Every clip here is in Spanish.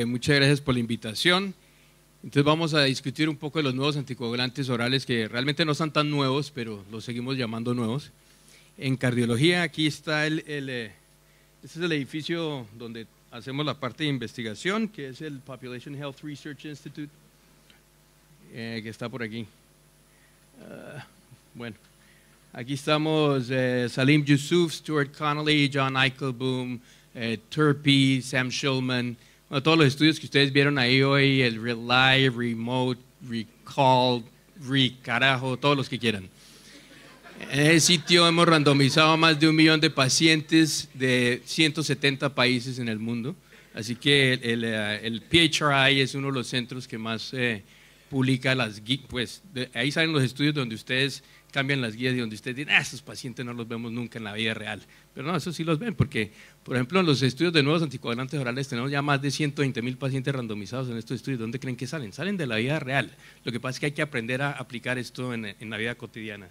Muchas gracias por la invitación. Entonces vamos a discutir un poco de los nuevos anticoagulantes orales que realmente no son tan nuevos, pero los seguimos llamando nuevos. En cardiología, aquí está este es el edificio donde hacemos la parte de investigación, que es el Population Health Research Institute, que está por aquí. Bueno, aquí estamos Salim Yusuf, Stuart Connolly, John Eichelboom, Turpey, Sam Schulman. Bueno, todos los estudios que ustedes vieron ahí hoy, el Rely, Remote, Recall, Carajo, todos los que quieran. En ese sitio hemos randomizado a más de 1 millón de pacientes de 170 países en el mundo. Así que el PHRI es uno de los centros que más publica las guías. Pues ahí salen los estudios donde ustedes cambian las guías y donde ustedes dicen, estos pacientes no los vemos nunca en la vida real. Pero no, eso sí los ven, porque, por ejemplo, en los estudios de nuevos anticoagulantes orales tenemos ya más de 120.000 pacientes randomizados en estos estudios. ¿Dónde creen que salen? Salen de la vida real. Lo que pasa es que hay que aprender a aplicar esto en la vida cotidiana.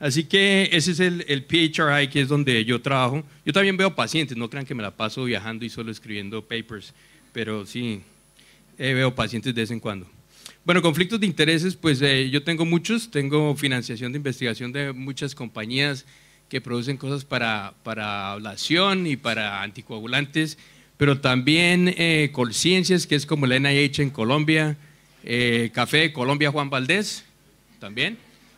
Así que ese es el PHRI, que es donde yo trabajo. Yo también veo pacientes, no crean que me la paso viajando y solo escribiendo papers, pero sí, veo pacientes de vez en cuando. Bueno, conflictos de intereses, pues yo tengo muchos, tengo financiación de investigación de muchas compañías que producen cosas para ablación y para anticoagulantes, pero también Colciencias, que es como el NIH en Colombia, Café de Colombia Juan Valdés, también.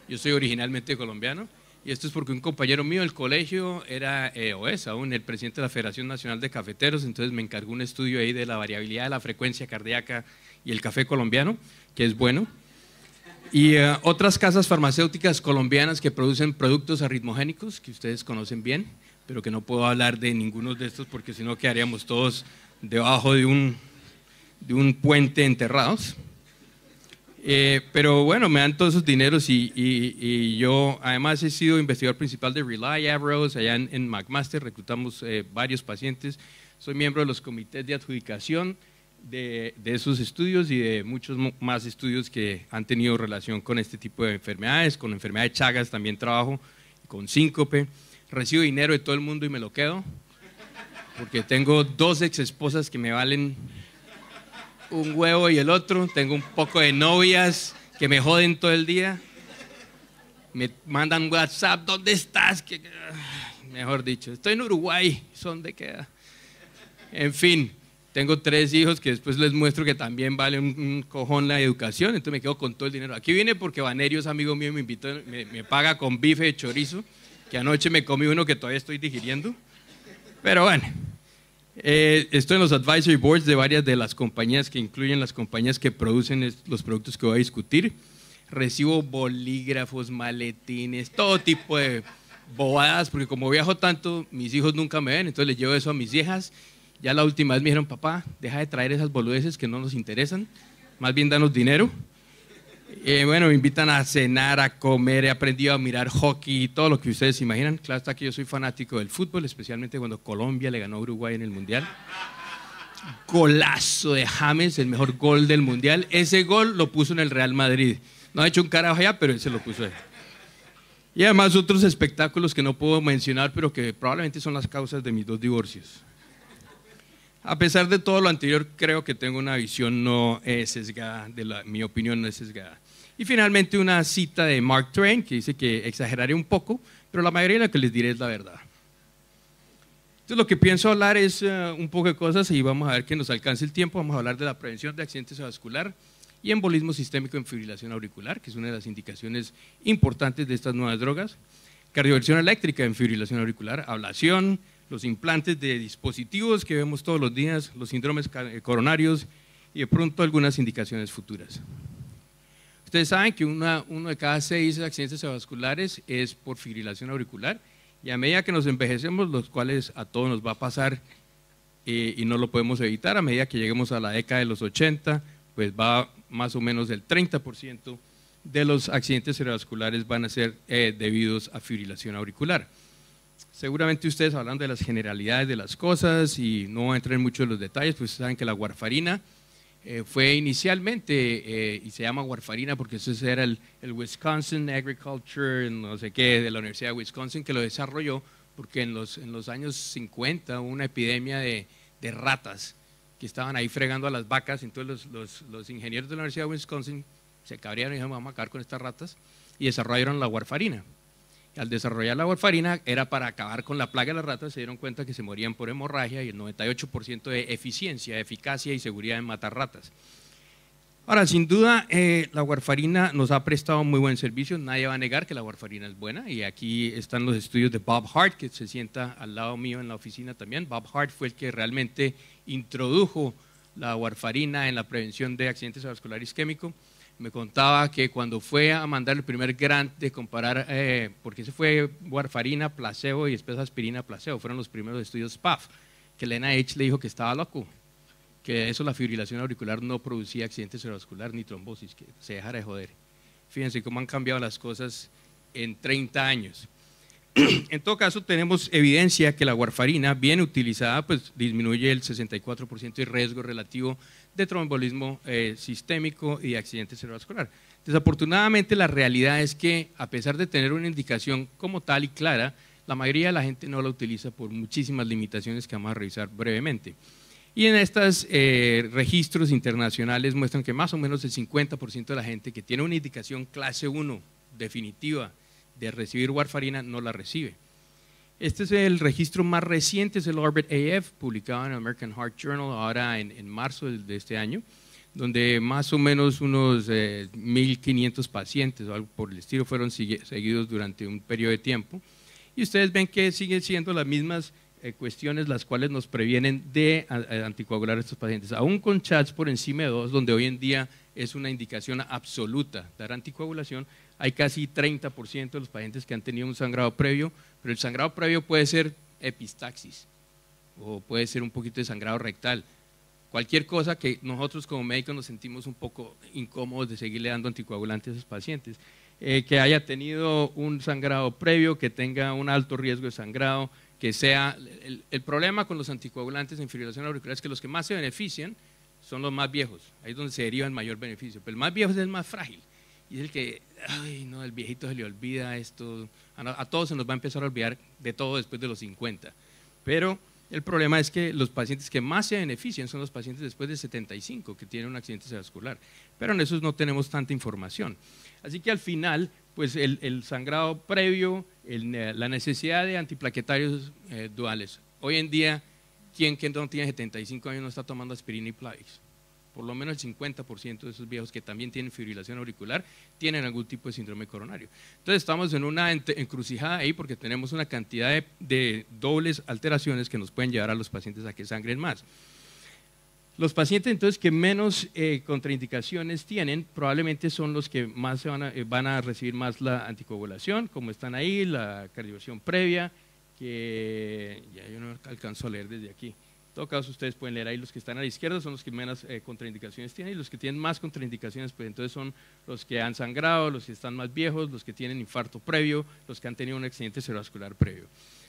Yo soy originalmente colombiano, y esto es porque un compañero mío del colegio era, o es aún, el presidente de la Federación Nacional de Cafeteros, entonces me encargó un estudio ahí de la variabilidad de la frecuencia cardíaca y el café colombiano, que es bueno. Y otras casas farmacéuticas colombianas que producen productos arritmogénicos, que ustedes conocen bien, pero que no puedo hablar de ninguno de estos porque si no quedaríamos todos debajo de un puente enterrados. Pero bueno, me dan todos esos dineros y yo además he sido investigador principal de Rely Averroes, allá en McMaster, reclutamos varios pacientes, soy miembro de los comités de adjudicación de esos estudios y de muchos más estudios que han tenido relación con este tipo de enfermedades, con enfermedad de Chagas también trabajo, con síncope, recibo dinero de todo el mundo y me lo quedo, porque tengo 2 ex esposas que me valen un huevo y el otro, tengo un poco de novias que me joden todo el día, me mandan WhatsApp, ¿dónde estás? Mejor dicho, estoy en Uruguay, ¿dónde queda? En fin, tengo 3 hijos que después les muestro que también vale un cojón la educación, entonces me quedo con todo el dinero. Aquí vine porque Vanerio es amigo mío y me invitó, me paga con bife de chorizo, que anoche me comí uno que todavía estoy digiriendo, pero bueno. Estoy en los advisory boards de varias de las compañías que incluyen las compañías que producen los productos que voy a discutir. Recibo bolígrafos, maletines, todo tipo de bobadas, porque como viajo tanto, mis hijos nunca me ven, entonces les llevo eso a mis hijas. Ya la última vez me dijeron, papá, deja de traer esas boludeces que no nos interesan, más bien danos dinero. Bueno, me invitan a cenar, a comer, he aprendido a mirar hockey, todo lo que ustedes imaginan. Claro está que yo soy fanático del fútbol, especialmente cuando Colombia le ganó a Uruguay en el Mundial. Golazo de James, el mejor gol del Mundial. Ese gol lo puso en el Real Madrid. No ha hecho un carajo allá, pero él se lo puso ahí. Y además otros espectáculos que no puedo mencionar, pero que probablemente son las causas de mis 2 divorcios. A pesar de todo lo anterior, creo que tengo una visión no sesgada, mi opinión no es sesgada. Y finalmente una cita de Mark Twain que dice que exageraré un poco, pero la mayoría de lo que les diré es la verdad. Entonces lo que pienso hablar es un poco de cosas y vamos a ver que nos alcance el tiempo. Vamos a hablar de la prevención de accidentes vascular y embolismo sistémico en fibrilación auricular, que es una de las indicaciones importantes de estas nuevas drogas. Cardioversión eléctrica en fibrilación auricular, ablación, los implantes de dispositivos que vemos todos los días, los síndromes coronarios y de pronto algunas indicaciones futuras. Ustedes saben que uno de cada 6 accidentes vasculares es por fibrilación auricular y a medida que nos envejecemos, los cuales a todos nos va a pasar y no lo podemos evitar, a medida que lleguemos a la década de los 80, pues va más o menos el 30% de los accidentes cerebrovasculares van a ser debidos a fibrilación auricular. Seguramente ustedes hablando de las generalidades de las cosas y no voy a entrar en muchos de los detalles, pues saben que la warfarina fue inicialmente, y se llama warfarina porque ese era el Wisconsin Agriculture, no sé qué, de la Universidad de Wisconsin, que lo desarrolló porque en los años 50 hubo una epidemia de ratas que estaban ahí fregando a las vacas. Entonces los ingenieros de la Universidad de Wisconsin se cabrearon y dijeron, vamos a acabar con estas ratas, y desarrollaron la warfarina. Al desarrollar la warfarina era para acabar con la plaga de las ratas. Se dieron cuenta que se morían por hemorragia y el 98% de eficiencia, eficacia y seguridad en matar ratas. Ahora, sin duda, la warfarina nos ha prestado muy buen servicio. Nadie va a negar que la warfarina es buena, y aquí están los estudios de Bob Hart, que se sienta al lado mío en la oficina también. Bob Hart fue el que realmente introdujo la warfarina en la prevención de accidentes cerebrovascular isquémico. Me contaba que cuando fue a mandar el primer grant de comparar, porque ese fue warfarina, placebo y después aspirina, placebo, fueron los primeros estudios SPAF, que el NIH le dijo que estaba loco, que eso, la fibrilación auricular, no producía accidente cerebrovascular ni trombosis, que se dejara de joder. Fíjense cómo han cambiado las cosas en 30 años. En todo caso, tenemos evidencia que la warfarina, bien utilizada, pues disminuye el 64% de riesgo relativo de tromboembolismo sistémico y accidente cerebrovascular. Desafortunadamente, la realidad es que, a pesar de tener una indicación como tal y clara, la mayoría de la gente no la utiliza por muchísimas limitaciones que vamos a revisar brevemente. Y en estos registros internacionales muestran que más o menos el 50% de la gente que tiene una indicación clase 1 definitiva de recibir warfarina no la recibe. Este es el registro más reciente, es el Orbit AF, publicado en American Heart Journal ahora en marzo de este año, donde más o menos unos 1.500 pacientes o algo por el estilo fueron seguidos durante un periodo de tiempo. Y ustedes ven que siguen siendo las mismas cuestiones las cuales nos previenen de anticoagular a estos pacientes, aún con CHADS por encima de 2, donde hoy en día es una indicación absoluta dar anticoagulación. Hay casi 30% de los pacientes que han tenido un sangrado previo, pero el sangrado previo puede ser epistaxis o puede ser un poquito de sangrado rectal, cualquier cosa que nosotros como médicos nos sentimos un poco incómodos de seguirle dando anticoagulantes a esos pacientes. Que haya tenido un sangrado previo, que tenga un alto riesgo de sangrado, que sea… El problema con los anticoagulantes en fibrilación auricular es que los que más se benefician son los más viejos, ahí es donde se deriva el mayor beneficio, pero el más viejo es el más frágil, y es el que, ay no, el viejito se le olvida esto, a todos se nos va a empezar a olvidar de todo después de los 50, pero el problema es que los pacientes que más se benefician son los pacientes después de 75 que tienen un accidente cerebrovascular, pero en esos no tenemos tanta información. Así que al final, pues el sangrado previo, la necesidad de antiplaquetarios duales. Hoy en día, ¿quién que no tiene 75 años no está tomando aspirina y Plavix? Por lo menos el 50% de esos viejos que también tienen fibrilación auricular tienen algún tipo de síndrome coronario. Entonces estamos en una encrucijada ahí porque tenemos una cantidad de dobles alteraciones que nos pueden llevar a los pacientes a que sangren más. Los pacientes entonces que menos contraindicaciones tienen probablemente son los que más van a recibir más la anticoagulación, como están ahí, la cardioversión previa, que ya yo no alcanzo a leer desde aquí. En todo caso, ustedes pueden leer ahí, los que están a la izquierda son los que menos contraindicaciones tienen, y los que tienen más contraindicaciones, pues entonces son los que han sangrado, los que están más viejos, los que tienen infarto previo, los que han tenido un accidente cerebrovascular previo.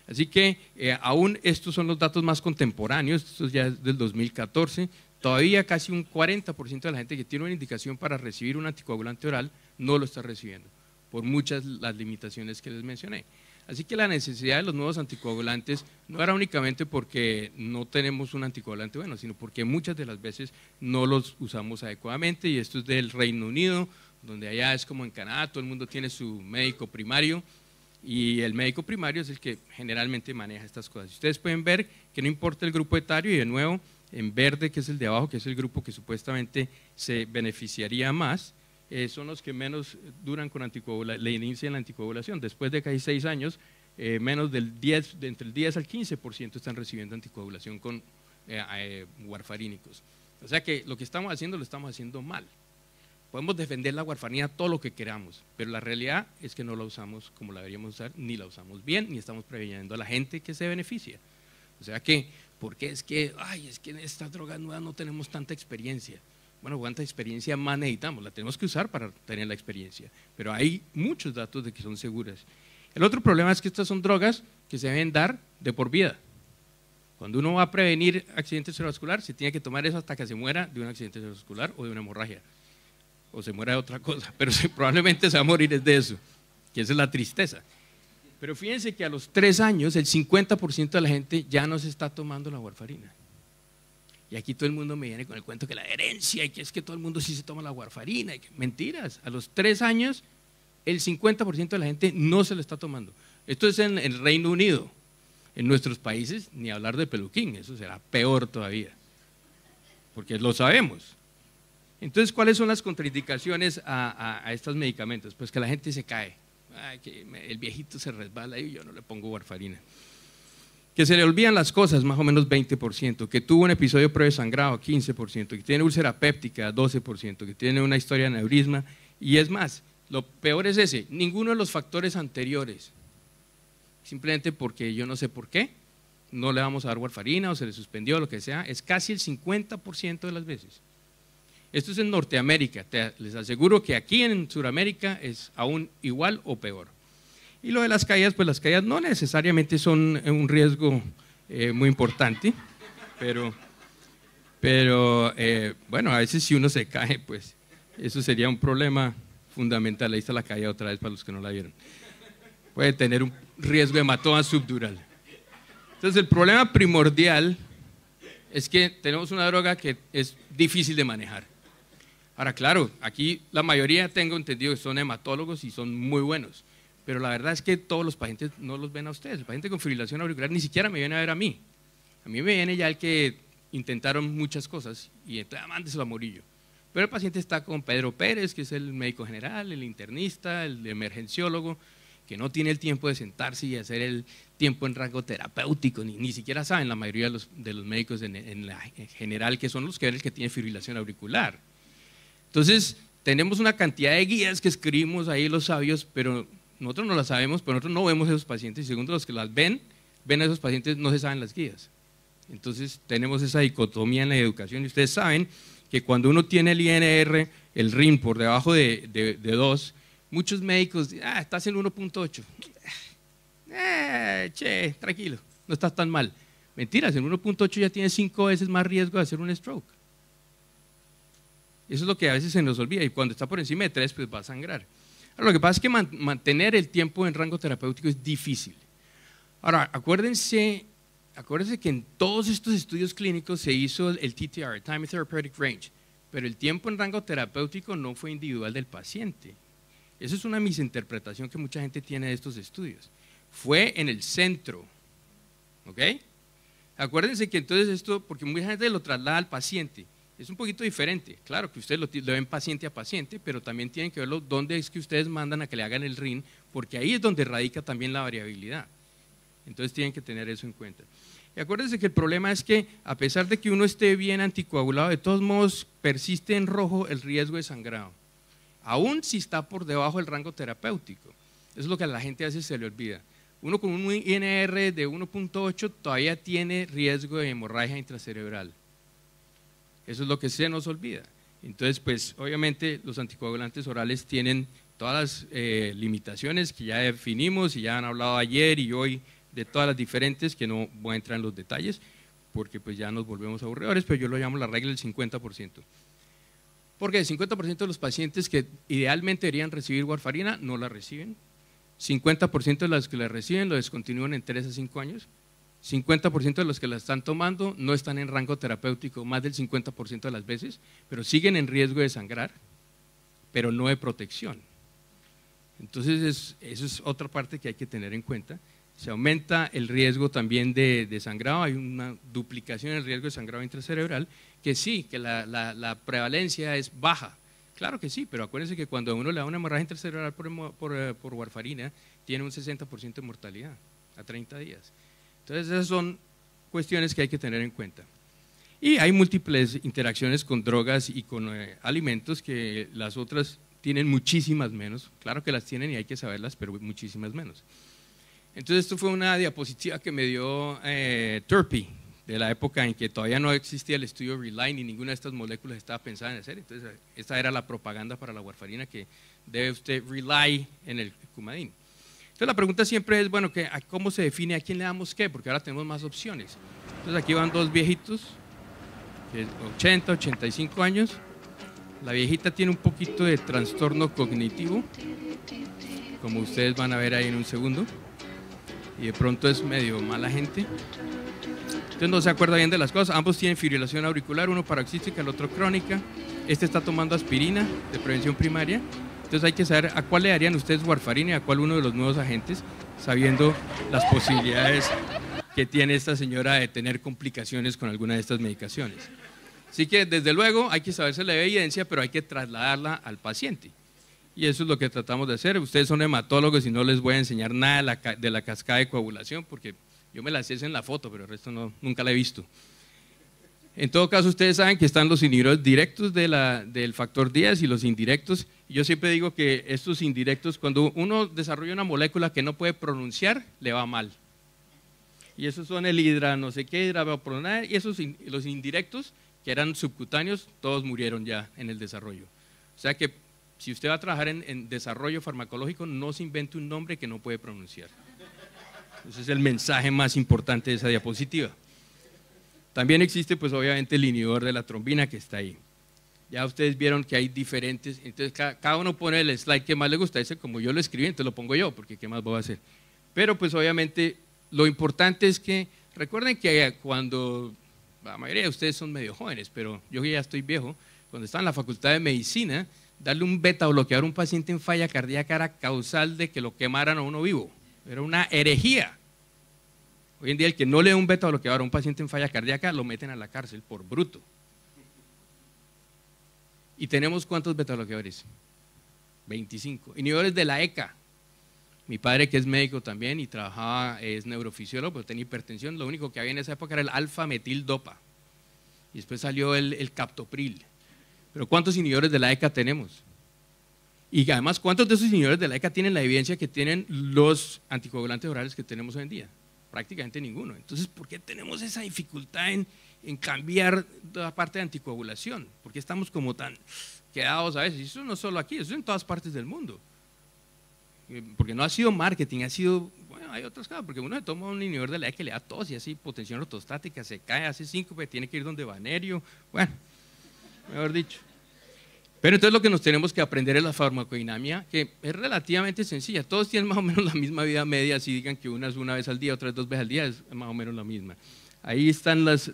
Así que aún estos son los datos más contemporáneos, esto ya es del 2014, todavía casi un 40% de la gente que tiene una indicación para recibir un anticoagulante oral no lo está recibiendo, por muchas las limitaciones que les mencioné. Así que la necesidad de los nuevos anticoagulantes no era únicamente porque no tenemos un anticoagulante bueno, sino porque muchas de las veces no los usamos adecuadamente, y esto es del Reino Unido, donde allá es como en Canadá, todo el mundo tiene su médico primario, y el médico primario es el que generalmente maneja estas cosas. Ustedes pueden ver que no importa el grupo etario, y de nuevo en verde, que es el de abajo, que es el grupo que supuestamente se beneficiaría más, son los que menos duran con anticoagulación, le inician la anticoagulación. Después de casi 6 años, menos del 10, entre el 10 al 15% están recibiendo anticoagulación con warfarínicos. O sea que lo que estamos haciendo lo estamos haciendo mal. Podemos defender la warfarina todo lo que queramos, pero la realidad es que no la usamos como la deberíamos usar, ni la usamos bien, ni estamos previniendo a la gente que se beneficia. O sea que, ¿por qué es que, es que en estas drogas nuevas no tenemos tanta experiencia? Bueno, ¿cuánta experiencia más necesitamos? La tenemos que usar para tener la experiencia, pero hay muchos datos de que son seguras. El otro problema es que estas son drogas que se deben dar de por vida. Cuando uno va a prevenir accidente cerebrovascular, se tiene que tomar eso hasta que se muera de un accidente cerebrovascular o de una hemorragia, o se muera de otra cosa, pero probablemente se va a morir de eso, que esa es la tristeza. Pero fíjense que a los 3 años el 50% de la gente ya no se está tomando la warfarina. Y aquí todo el mundo me viene con el cuento que la herencia y que es que todo el mundo sí se toma la warfarina. Mentiras, a los 3 años el 50% de la gente no se lo está tomando. Esto es en el Reino Unido. En nuestros países, ni hablar de peluquín, eso será peor todavía, porque lo sabemos. Entonces, ¿cuáles son las contraindicaciones a estos medicamentos? Pues que la gente se cae, que el viejito se resbala y yo no le pongo warfarina. Que se le olvidan las cosas, más o menos 20%, que tuvo un episodio previo de sangrado, 15%, que tiene úlcera péptica, 12%, que tiene una historia de aneurisma, y es más, lo peor es ese, ninguno de los factores anteriores, simplemente porque yo no sé por qué, no le vamos a dar warfarina o se le suspendió, lo que sea, es casi el 50% de las veces. Esto es en Norteamérica, les aseguro que aquí en Sudamérica es aún igual o peor. Y lo de las caídas, pues las caídas no necesariamente son un riesgo muy importante, pero bueno, a veces si uno se cae, pues eso sería un problema fundamental. Ahí está la caída otra vez para los que no la vieron. Puede tener un riesgo de hematoma subdural. Entonces el problema primordial es que tenemos una droga que es difícil de manejar. Ahora claro, aquí la mayoría tengo entendido que son hematólogos y son muy buenos, pero la verdad es que todos los pacientes no los ven a ustedes. El paciente con fibrilación auricular ni siquiera me viene a ver a mí. A mí me viene ya el que intentaron muchas cosas y entonces mándeselo a Murillo. Pero el paciente está con Pedro Pérez, que es el médico general, el internista, el emergenciólogo, que no tiene el tiempo de sentarse y hacer el tiempo en rango terapéutico, ni siquiera saben la mayoría de los médicos en general, que son los que ven el que tiene fibrilación auricular. Entonces, tenemos una cantidad de guías que escribimos ahí los sabios, pero nosotros no las sabemos, pero nosotros no vemos a esos pacientes, y segundo, los que las ven a esos pacientes, no se saben las guías. Entonces, tenemos esa dicotomía en la educación, y ustedes saben que cuando uno tiene el INR, el RIN por debajo de 2, muchos médicos, estás en 1.8, che, tranquilo, no estás tan mal. Mentiras, en 1.8 ya tienes 5 veces más riesgo de hacer un stroke. Eso es lo que a veces se nos olvida, y cuando está por encima de 3, pues va a sangrar. Ahora, lo que pasa es que mantener el tiempo en rango terapéutico es difícil. Ahora, acuérdense que en todos estos estudios clínicos se hizo el TTR, Time Therapeutic Range, pero el tiempo en rango terapéutico no fue individual del paciente. Esa es una misinterpretación que mucha gente tiene de estos estudios. Fue en el centro, ¿ok? Acuérdense que entonces esto, porque mucha gente lo traslada al paciente, es un poquito diferente. Claro que ustedes lo ven paciente a paciente, pero también tienen que verlo dónde es que ustedes mandan a que le hagan el RIN, porque ahí es donde radica también la variabilidad. Entonces tienen que tener eso en cuenta. Y acuérdense que el problema es que a pesar de que uno esté bien anticoagulado, de todos modos persiste en rojo el riesgo de sangrado, aún si está por debajo del rango terapéutico. Eso es lo que a la gente a veces se le olvida. Uno con un INR de 1.8 todavía tiene riesgo de hemorragia intracerebral. Eso es lo que se nos olvida. Entonces, pues obviamente los anticoagulantes orales tienen todas las limitaciones que ya definimos y ya han hablado ayer y hoy de todas las diferentes, que no voy a entrar en los detalles porque pues ya nos volvemos aburridores, pero yo lo llamo la regla del 50%. Porque el 50% de los pacientes que idealmente deberían recibir warfarina no la reciben, 50% de los que la reciben lo descontinúan en 3 a 5 años, 50% de los que la están tomando no están en rango terapéutico más del 50% de las veces, pero siguen en riesgo de sangrar, pero no de protección. Entonces eso es otra parte que hay que tener en cuenta. Se aumenta el riesgo también de sangrado, hay una duplicación en el riesgo de sangrado intracerebral, que sí, que la prevalencia es baja, claro que sí, pero acuérdense que cuando a uno le da una hemorragia intracerebral por warfarina, tiene un 60% de mortalidad a 30 días. Entonces esas son cuestiones que hay que tener en cuenta. Y hay múltiples interacciones con drogas y con alimentos que las otras tienen muchísimas menos, claro que las tienen y hay que saberlas, pero muchísimas menos. Entonces esto fue una diapositiva que me dio Turpey, de la época en que todavía no existía el estudio RELY ni ninguna de estas moléculas estaba pensada en hacer. Entonces esta era la propaganda para la warfarina, que debe usted RELY en el Coumadin. Entonces la pregunta siempre es, bueno, ¿cómo se define a quién le damos qué? Porque ahora tenemos más opciones. Entonces aquí van dos viejitos, 80, 85 años. La viejita tiene un poquito de trastorno cognitivo, como ustedes van a ver ahí en un segundo, y de pronto es medio mala gente. Entonces no se acuerda bien de las cosas. Ambos tienen fibrilación auricular, uno paroxística, el otro crónica. Este está tomando aspirina de prevención primaria. Entonces hay que saber a cuál le darían ustedes warfarina y a cuál uno de los nuevos agentes, sabiendo las posibilidades que tiene esta señora de tener complicaciones con alguna de estas medicaciones. Así que desde luego hay que saberse la evidencia, pero hay que trasladarla al paciente. Y eso es lo que tratamos de hacer. Ustedes son hematólogos y no les voy a enseñar nada de la cascada de coagulación, porque yo me la sé en la foto, pero el resto nunca la he visto. En todo caso, ustedes saben que están los inhibidores directos del factor 10 y los indirectos. Y yo siempre digo que estos indirectos, cuando uno desarrolla una molécula que no puede pronunciar, le va mal. Y esos son el no sé qué, hidravapronar, y los indirectos, que eran subcutáneos, todos murieron ya en el desarrollo. O sea que si usted va a trabajar en desarrollo farmacológico, no se invente un nombre que no puede pronunciar. Ese es el mensaje más importante de esa diapositiva. También existe, pues obviamente, el inhibidor de la trombina que está ahí. Ya ustedes vieron que hay diferentes, entonces cada uno pone el slide que más le gusta. Ese, como yo lo escribí, entonces lo pongo yo, porque ¿qué más voy a hacer? Pero pues obviamente lo importante es que, recuerden que cuando, la mayoría de ustedes son medio jóvenes, pero yo ya estoy viejo, cuando estaba en la facultad de medicina, darle un beta bloqueador a un paciente en falla cardíaca era causal de que lo quemaran a uno vivo. Era una herejía. Hoy en día el que no le da un beta bloqueador a un paciente en falla cardíaca lo meten a la cárcel por bruto. ¿Y tenemos cuántos beta bloqueadores? 25. Inhibidores de la ECA. Mi padre, que es médico también y trabajaba, es neurofisiólogo, pero tenía hipertensión, lo único que había en esa época era el alfa-metil-dopa. Y después salió el captopril. Pero ¿cuántos inhibidores de la ECA tenemos? Y además, ¿cuántos de esos inhibidores de la ECA tienen la evidencia que tienen los anticoagulantes orales que tenemos hoy en día? Prácticamente ninguno. Entonces, ¿por qué tenemos esa dificultad en cambiar la parte de anticoagulación? ¿Por qué estamos como tan quedados a veces? Y eso no solo aquí, eso es en todas partes del mundo. Porque no ha sido marketing, ha sido, bueno, hay otras cosas, porque uno se toma un inhibidor de la ECA que le da tos y así, potencia ortostática, se cae, hace síncope, tiene que ir donde Vanerio, bueno, mejor dicho. Pero entonces lo que nos tenemos que aprender es la farmacodinamia, que es relativamente sencilla. Todos tienen más o menos la misma vida media, si digan que una es una vez al día, otra es 2 veces al día, es más o menos la misma. Ahí están las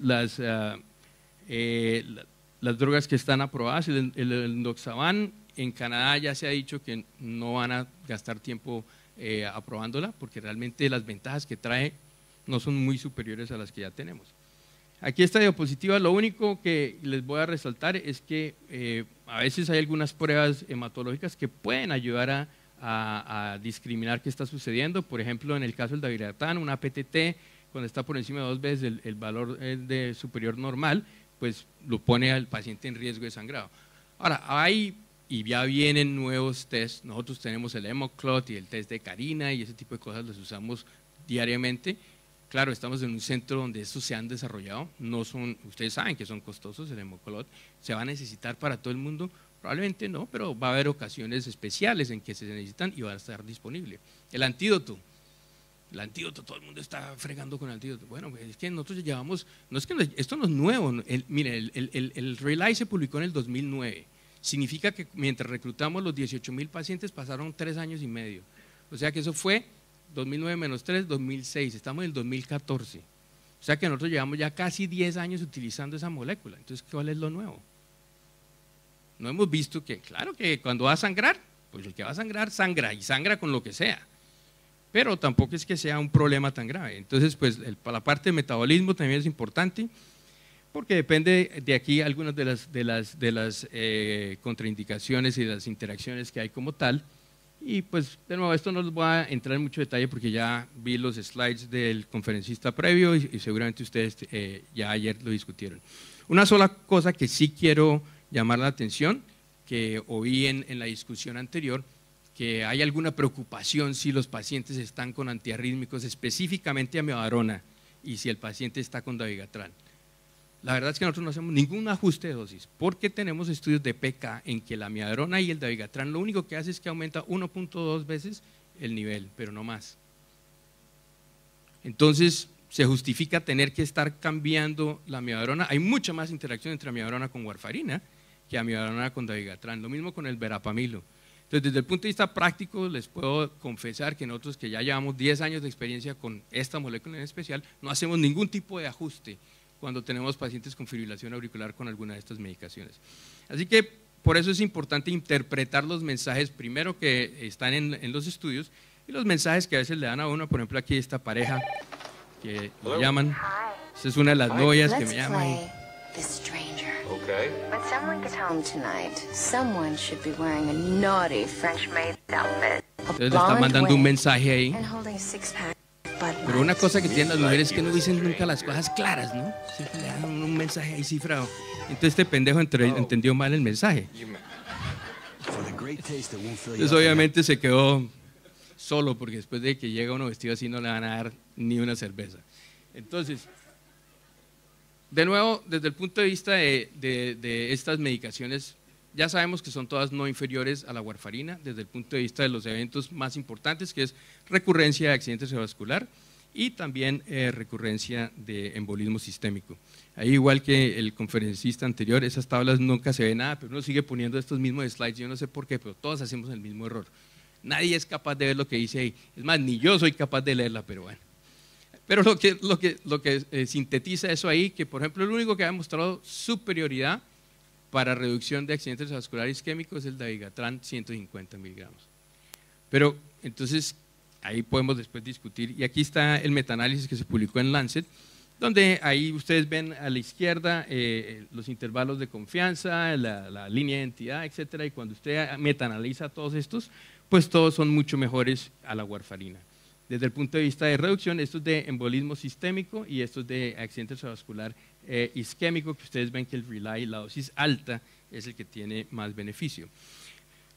drogas que están aprobadas. El endoxaban en Canadá ya se ha dicho que no van a gastar tiempo aprobándola, porque realmente las ventajas que trae no son muy superiores a las que ya tenemos. Aquí esta diapositiva, lo único que les voy a resaltar es que a veces hay algunas pruebas hematológicas que pueden ayudar a discriminar qué está sucediendo. Por ejemplo, en el caso del dabigatran, una PTT, cuando está por encima de 2 veces el valor de superior normal, pues lo pone al paciente en riesgo de sangrado. Ahora, y ya vienen nuevos tests, nosotros tenemos el Hemoclot y el test de Carina y ese tipo de cosas los usamos diariamente. Claro, estamos en un centro donde estos se han desarrollado, no son, ustedes saben que son costosos, el Hemoclot, ¿se va a necesitar para todo el mundo? Probablemente no, pero va a haber ocasiones especiales en que se necesitan y va a estar disponible. El antídoto, todo el mundo está fregando con el antídoto. Bueno, es que nosotros llevamos, no es que esto no es nuevo, mire, el Relay se publicó en el 2009, significa que mientras reclutamos los 18,000 pacientes pasaron 3 años y medio, o sea que eso fue 2009 menos 3, 2006, estamos en el 2014. O sea que nosotros llevamos ya casi 10 años utilizando esa molécula. Entonces, ¿cuál es lo nuevo? No hemos visto que, claro que cuando va a sangrar, pues el que va a sangrar, sangra y sangra con lo que sea. Pero tampoco es que sea un problema tan grave. Entonces, pues la parte de metabolismo también es importante, porque depende de aquí algunas de las contraindicaciones y de las interacciones que hay como tal. Y pues de nuevo, esto no les voy a entrar en mucho detalle porque ya vi los slides del conferencista previo y seguramente ustedes ya ayer lo discutieron. Una sola cosa que sí quiero llamar la atención, que oí en la discusión anterior, que hay alguna preocupación si los pacientes están con antiarrítmicos, específicamente amiodarona, y si el paciente está con dabigatran. La verdad es que nosotros no hacemos ningún ajuste de dosis, porque tenemos estudios de PK en que la amiodarona y el dabigatran lo único que hace es que aumenta 1.2 veces el nivel, pero no más. Entonces, se justifica tener que estar cambiando la amiodarona. Hay mucha más interacción entre amiodarona con warfarina que amiodarona con dabigatran. Lo mismo con el verapamilo. Entonces, desde el punto de vista práctico, les puedo confesar que nosotros que ya llevamos 10 años de experiencia con esta molécula en especial, no hacemos ningún tipo de ajuste cuando tenemos pacientes con fibrilación auricular con alguna de estas medicaciones. Así que por eso es importante interpretar los mensajes primero que están en los estudios y los mensajes que a veces le dan a uno, por ejemplo aquí esta pareja que lo llaman, esta es una de las novias que me llama. Okay. When someone gets home tonight, someone should be wearing a naughty French-maid outfit. Entonces le está mandando un mensaje ahí. Pero una cosa que tienen las mujeres es que no dicen nunca las cosas claras, ¿no? Siempre le dan un mensaje ahí cifrado. Entonces este pendejo entendió mal el mensaje. Entonces obviamente se quedó solo porque después de que llega uno vestido así no le van a dar ni una cerveza. Entonces, de nuevo, desde el punto de vista de estas medicaciones, ya sabemos que son todas no inferiores a la warfarina, desde el punto de vista de los eventos más importantes, que es recurrencia de accidente cerebrovascular y también recurrencia de embolismo sistémico. Ahí, igual que el conferencista anterior, esas tablas nunca se ve nada, pero uno sigue poniendo estos mismos slides, yo no sé por qué, pero todos hacemos el mismo error. Nadie es capaz de ver lo que dice ahí, es más, ni yo soy capaz de leerla, pero bueno. Pero lo que sintetiza eso ahí, que por ejemplo el único que ha demostrado superioridad para reducción de accidentes vasculares isquémicos es el dabigatran 150 miligramos. Pero entonces ahí podemos después discutir, y aquí está el metaanálisis que se publicó en Lancet, donde ahí ustedes ven a la izquierda los intervalos de confianza, la línea de identidad, etcétera, y cuando usted metaanaliza todos estos, pues todos son mucho mejores a la warfarina. Desde el punto de vista de reducción, esto es de embolismo sistémico y esto es de accidente cerebrovascular isquémico, que ustedes ven que el Relay, la dosis alta, es el que tiene más beneficio.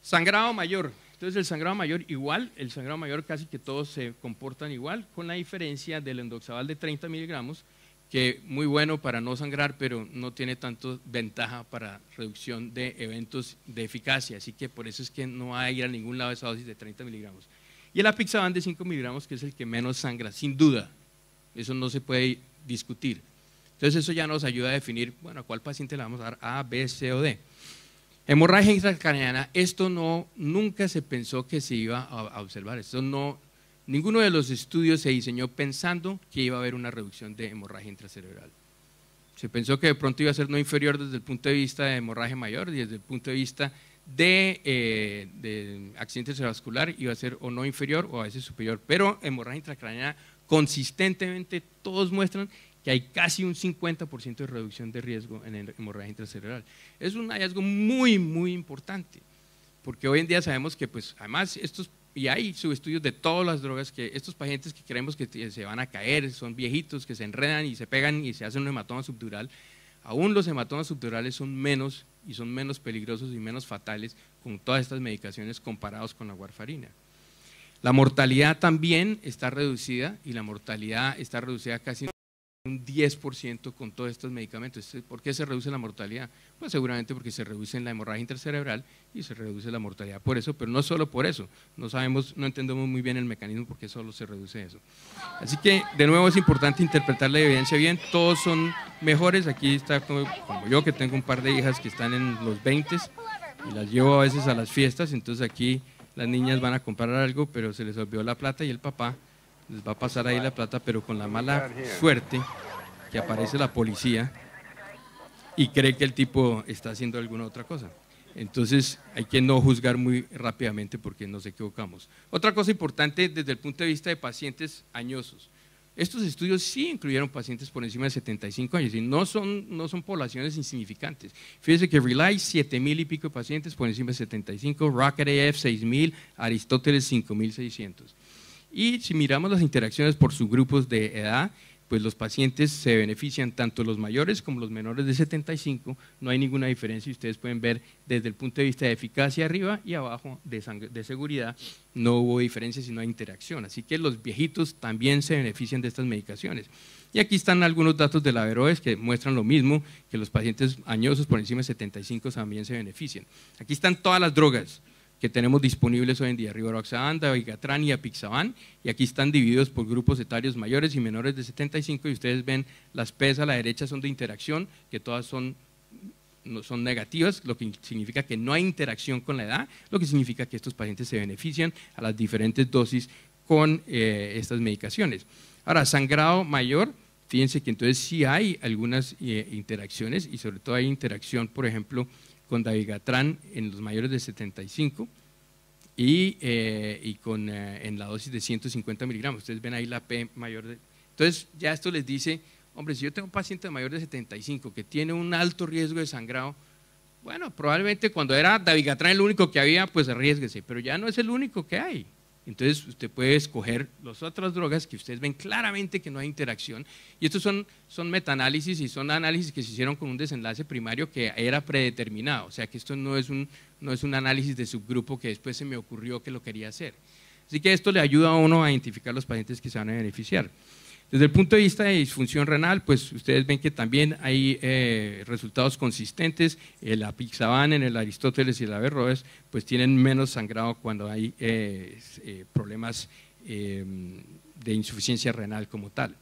Sangrado mayor, entonces el sangrado mayor igual, el sangrado mayor casi que todos se comportan igual, con la diferencia del endoxaval de 30 miligramos, que muy bueno para no sangrar, pero no tiene tanto ventaja para reducción de eventos de eficacia, así que por eso es que no va a ir a ningún lado esa dosis de 30 miligramos. Y el apixaban de 5 miligramos, que es el que menos sangra, sin duda, eso no se puede discutir. Entonces eso ya nos ayuda a definir, bueno, a cuál paciente le vamos a dar A, B, C o D. Hemorragia intracraneana, esto nunca se pensó que se iba a observar, ninguno de los estudios se diseñó pensando que iba a haber una reducción de hemorragia intracerebral. Se pensó que de pronto iba a ser no inferior desde el punto de vista de hemorragia mayor y desde el punto de vista de accidente cerebrovascular iba a ser o no inferior o a veces superior, pero hemorragia intracraneana consistentemente todos muestran que hay casi un 50% de reducción de riesgo en hemorragia intracerebral. Es un hallazgo muy, muy importante, porque hoy en día sabemos que pues además y hay subestudios de todas las drogas, que estos pacientes que creemos que se van a caer, son viejitos, que se enredan y se pegan y se hacen un hematoma subdural, aún los hematomas subdurales son menos peligrosos y menos fatales con todas estas medicaciones comparados con la warfarina. La mortalidad también está reducida y la mortalidad está reducida casi un 10% con todos estos medicamentos. ¿Por qué se reduce la mortalidad? Pues seguramente porque se reduce la hemorragia intracerebral y se reduce la mortalidad por eso, pero no solo por eso, no entendemos muy bien el mecanismo por qué solo se reduce eso. Así que de nuevo es importante interpretar la evidencia bien, todos son mejores, aquí está como yo que tengo un par de hijas que están en los 20 y las llevo a veces a las fiestas, entonces aquí las niñas van a comprar algo pero se les olvidó la plata y el papá les va a pasar ahí la plata, pero con la mala suerte que aparece la policía y cree que el tipo está haciendo alguna otra cosa. Entonces hay que no juzgar muy rápidamente porque nos equivocamos. Otra cosa importante desde el punto de vista de pacientes añosos. Estos estudios sí incluyeron pacientes por encima de 75 años y no son poblaciones insignificantes. Fíjense que Relay, 7,000 y pico de pacientes por encima de 75, Rocket AF, 6,000, Aristóteles, 5,600. Y si miramos las interacciones por subgrupos de edad, pues los pacientes se benefician, tanto los mayores como los menores de 75, no hay ninguna diferencia y ustedes pueden ver desde el punto de vista de eficacia arriba y abajo de seguridad, no hubo diferencia sino hay interacción, así que los viejitos también se benefician de estas medicaciones. Y aquí están algunos datos de la Averroes que muestran lo mismo, que los pacientes añosos por encima de 75 también se benefician. Aquí están todas las drogas que tenemos disponibles hoy en día, rivaroxaban, dabigatran y apixaban, y aquí están divididos por grupos etarios mayores y menores de 75 y ustedes ven las P's a la derecha son de interacción, que todas son no son negativas, lo que significa que no hay interacción con la edad, lo que significa que estos pacientes se benefician a las diferentes dosis con estas medicaciones. Ahora, sangrado mayor, fíjense que entonces sí hay algunas interacciones y sobre todo hay interacción, por ejemplo, con dabigatran en los mayores de 75 y en la dosis de 150 miligramos. Ustedes ven ahí la P mayor. Entonces ya esto les dice, hombre, si yo tengo un paciente mayor de 75 que tiene un alto riesgo de sangrado, bueno, probablemente cuando era dabigatran el único que había, pues arriésguese, pero ya no es el único que hay. Entonces usted puede escoger las otras drogas que ustedes ven claramente que no hay interacción, y estos son metaanálisis y son análisis que se hicieron con un desenlace primario que era predeterminado, o sea que esto no es un análisis de subgrupo que después se me ocurrió que lo quería hacer. Así que esto le ayuda a uno a identificar los pacientes que se van a beneficiar. Desde el punto de vista de disfunción renal, pues ustedes ven que también hay resultados consistentes. El apixaban en el Aristóteles y el Averroes pues tienen menos sangrado cuando hay problemas de insuficiencia renal como tal.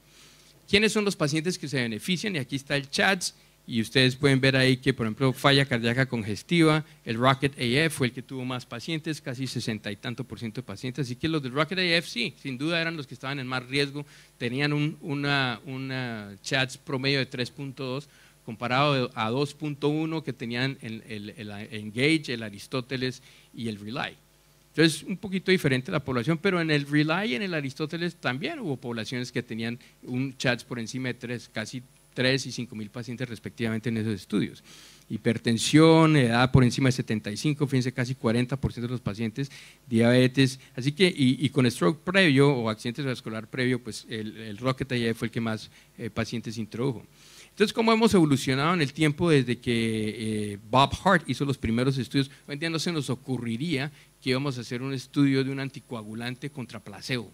¿Quiénes son los pacientes que se benefician? Y aquí está el CHADS, y ustedes pueden ver ahí que, por ejemplo, falla cardíaca congestiva, el Rocket AF fue el que tuvo más pacientes, casi 60 y tanto % de pacientes, así que los del Rocket AF sí, sin duda eran los que estaban en más riesgo, tenían una CHADS promedio de 3.2 comparado a 2.1 que tenían el Engage, el Aristóteles y el Rely. Entonces, un poquito diferente la población, pero en el Rely y en el Aristóteles también hubo poblaciones que tenían un CHADS por encima de 3, casi 3 y 5.000 pacientes respectivamente en esos estudios. Hipertensión, edad por encima de 75, fíjense, casi 40% de los pacientes, diabetes, así que, y con stroke previo o accidente vascular previo, pues el Rocket AF fue el que más pacientes introdujo. Entonces, ¿cómo hemos evolucionado en el tiempo desde que Bob Hart hizo los primeros estudios? Hoy en día no se nos ocurriría que íbamos a hacer un estudio de un anticoagulante contra placebo.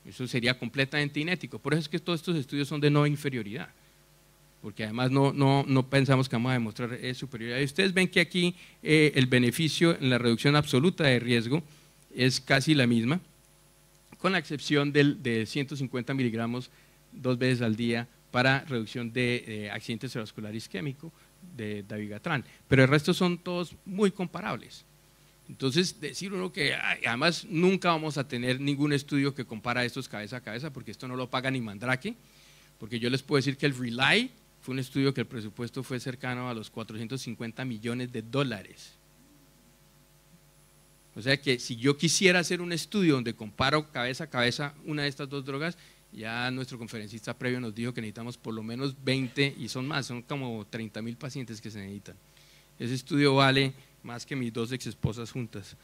Eso sería completamente inético. Por eso es que todos estos estudios son de no inferioridad, porque además no pensamos que vamos a demostrar superioridad. Y ustedes ven que aquí el beneficio en la reducción absoluta de riesgo es casi la misma, con la excepción de 150 miligramos 2 veces al día para reducción de accidente cerebrovascular isquémico de dabigatran, pero el resto son todos muy comparables. Entonces, decir uno que además nunca vamos a tener ningún estudio que compara estos cabeza a cabeza, porque esto no lo paga ni Mandrake, porque yo les puedo decir que el Rely fue un estudio que el presupuesto fue cercano a los 450 millones de dólares. O sea que si yo quisiera hacer un estudio donde comparo cabeza a cabeza una de estas dos drogas, ya nuestro conferencista previo nos dijo que necesitamos por lo menos 20, y son más, son como 30.000 pacientes que se necesitan. Ese estudio vale más que mis 2 exesposas juntas.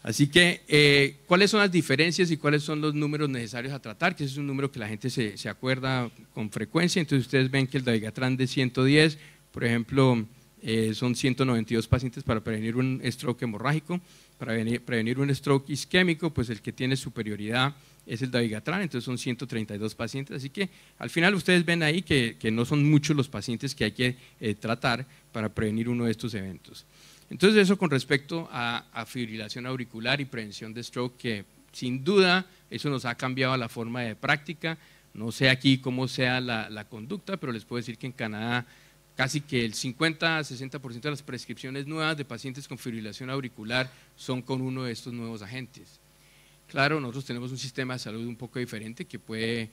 Así que, ¿cuáles son las diferencias y cuáles son los números necesarios a tratar? Que ese es un número que la gente se acuerda con frecuencia. Entonces ustedes ven que el dabigatran de 110, por ejemplo, son 192 pacientes para prevenir un stroke hemorrágico. Para prevenir un stroke isquémico, pues el que tiene superioridad es el dabigatran, entonces son 132 pacientes, así que al final ustedes ven ahí que no son muchos los pacientes que hay que tratar para prevenir uno de estos eventos. Entonces eso con respecto a fibrilación auricular y prevención de stroke, que sin duda eso nos ha cambiado la forma de práctica. No sé aquí cómo sea la conducta, pero les puedo decir que en Canadá casi que el 50-60% de las prescripciones nuevas de pacientes con fibrilación auricular son con uno de estos nuevos agentes. Claro, nosotros tenemos un sistema de salud un poco diferente que puede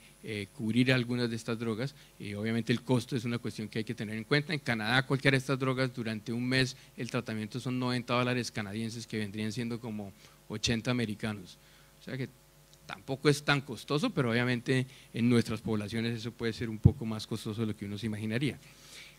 cubrir algunas de estas drogas, y obviamente el costo es una cuestión que hay que tener en cuenta. En Canadá, cualquiera de estas drogas durante un mes el tratamiento son $90 canadienses, que vendrían siendo como 80 americanos. O sea que tampoco es tan costoso, pero obviamente en nuestras poblaciones eso puede ser un poco más costoso de lo que uno se imaginaría.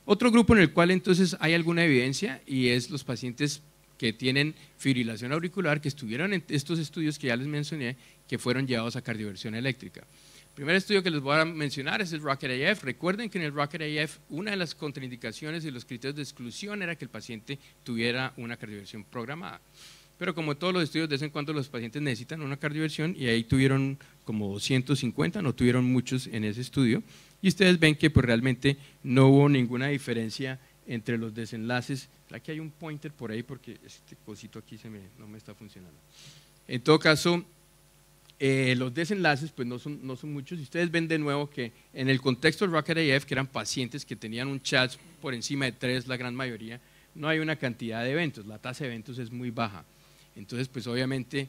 Otro grupo en el cual entonces hay alguna evidencia, y es los pacientes que tienen fibrilación auricular, que estuvieron en estos estudios que ya les mencioné, que fueron llevados a cardioversión eléctrica. El primer estudio que les voy a mencionar es el Rocket AF. Recuerden que en el Rocket AF una de las contraindicaciones y los criterios de exclusión era que el paciente tuviera una cardioversión programada. Pero como en todos los estudios, de vez en cuando los pacientes necesitan una cardioversión, y ahí tuvieron como 250, no tuvieron muchos en ese estudio, y ustedes ven que pues realmente no hubo ninguna diferencia entre los desenlaces. Aquí hay un pointer por ahí porque este cosito aquí no me está funcionando. En todo caso, Los desenlaces pues no son muchos, y ustedes ven de nuevo que en el contexto del Rocket AF, que eran pacientes que tenían un CHADS por encima de 3, la gran mayoría, no hay una cantidad de eventos, la tasa de eventos es muy baja. Entonces, pues obviamente,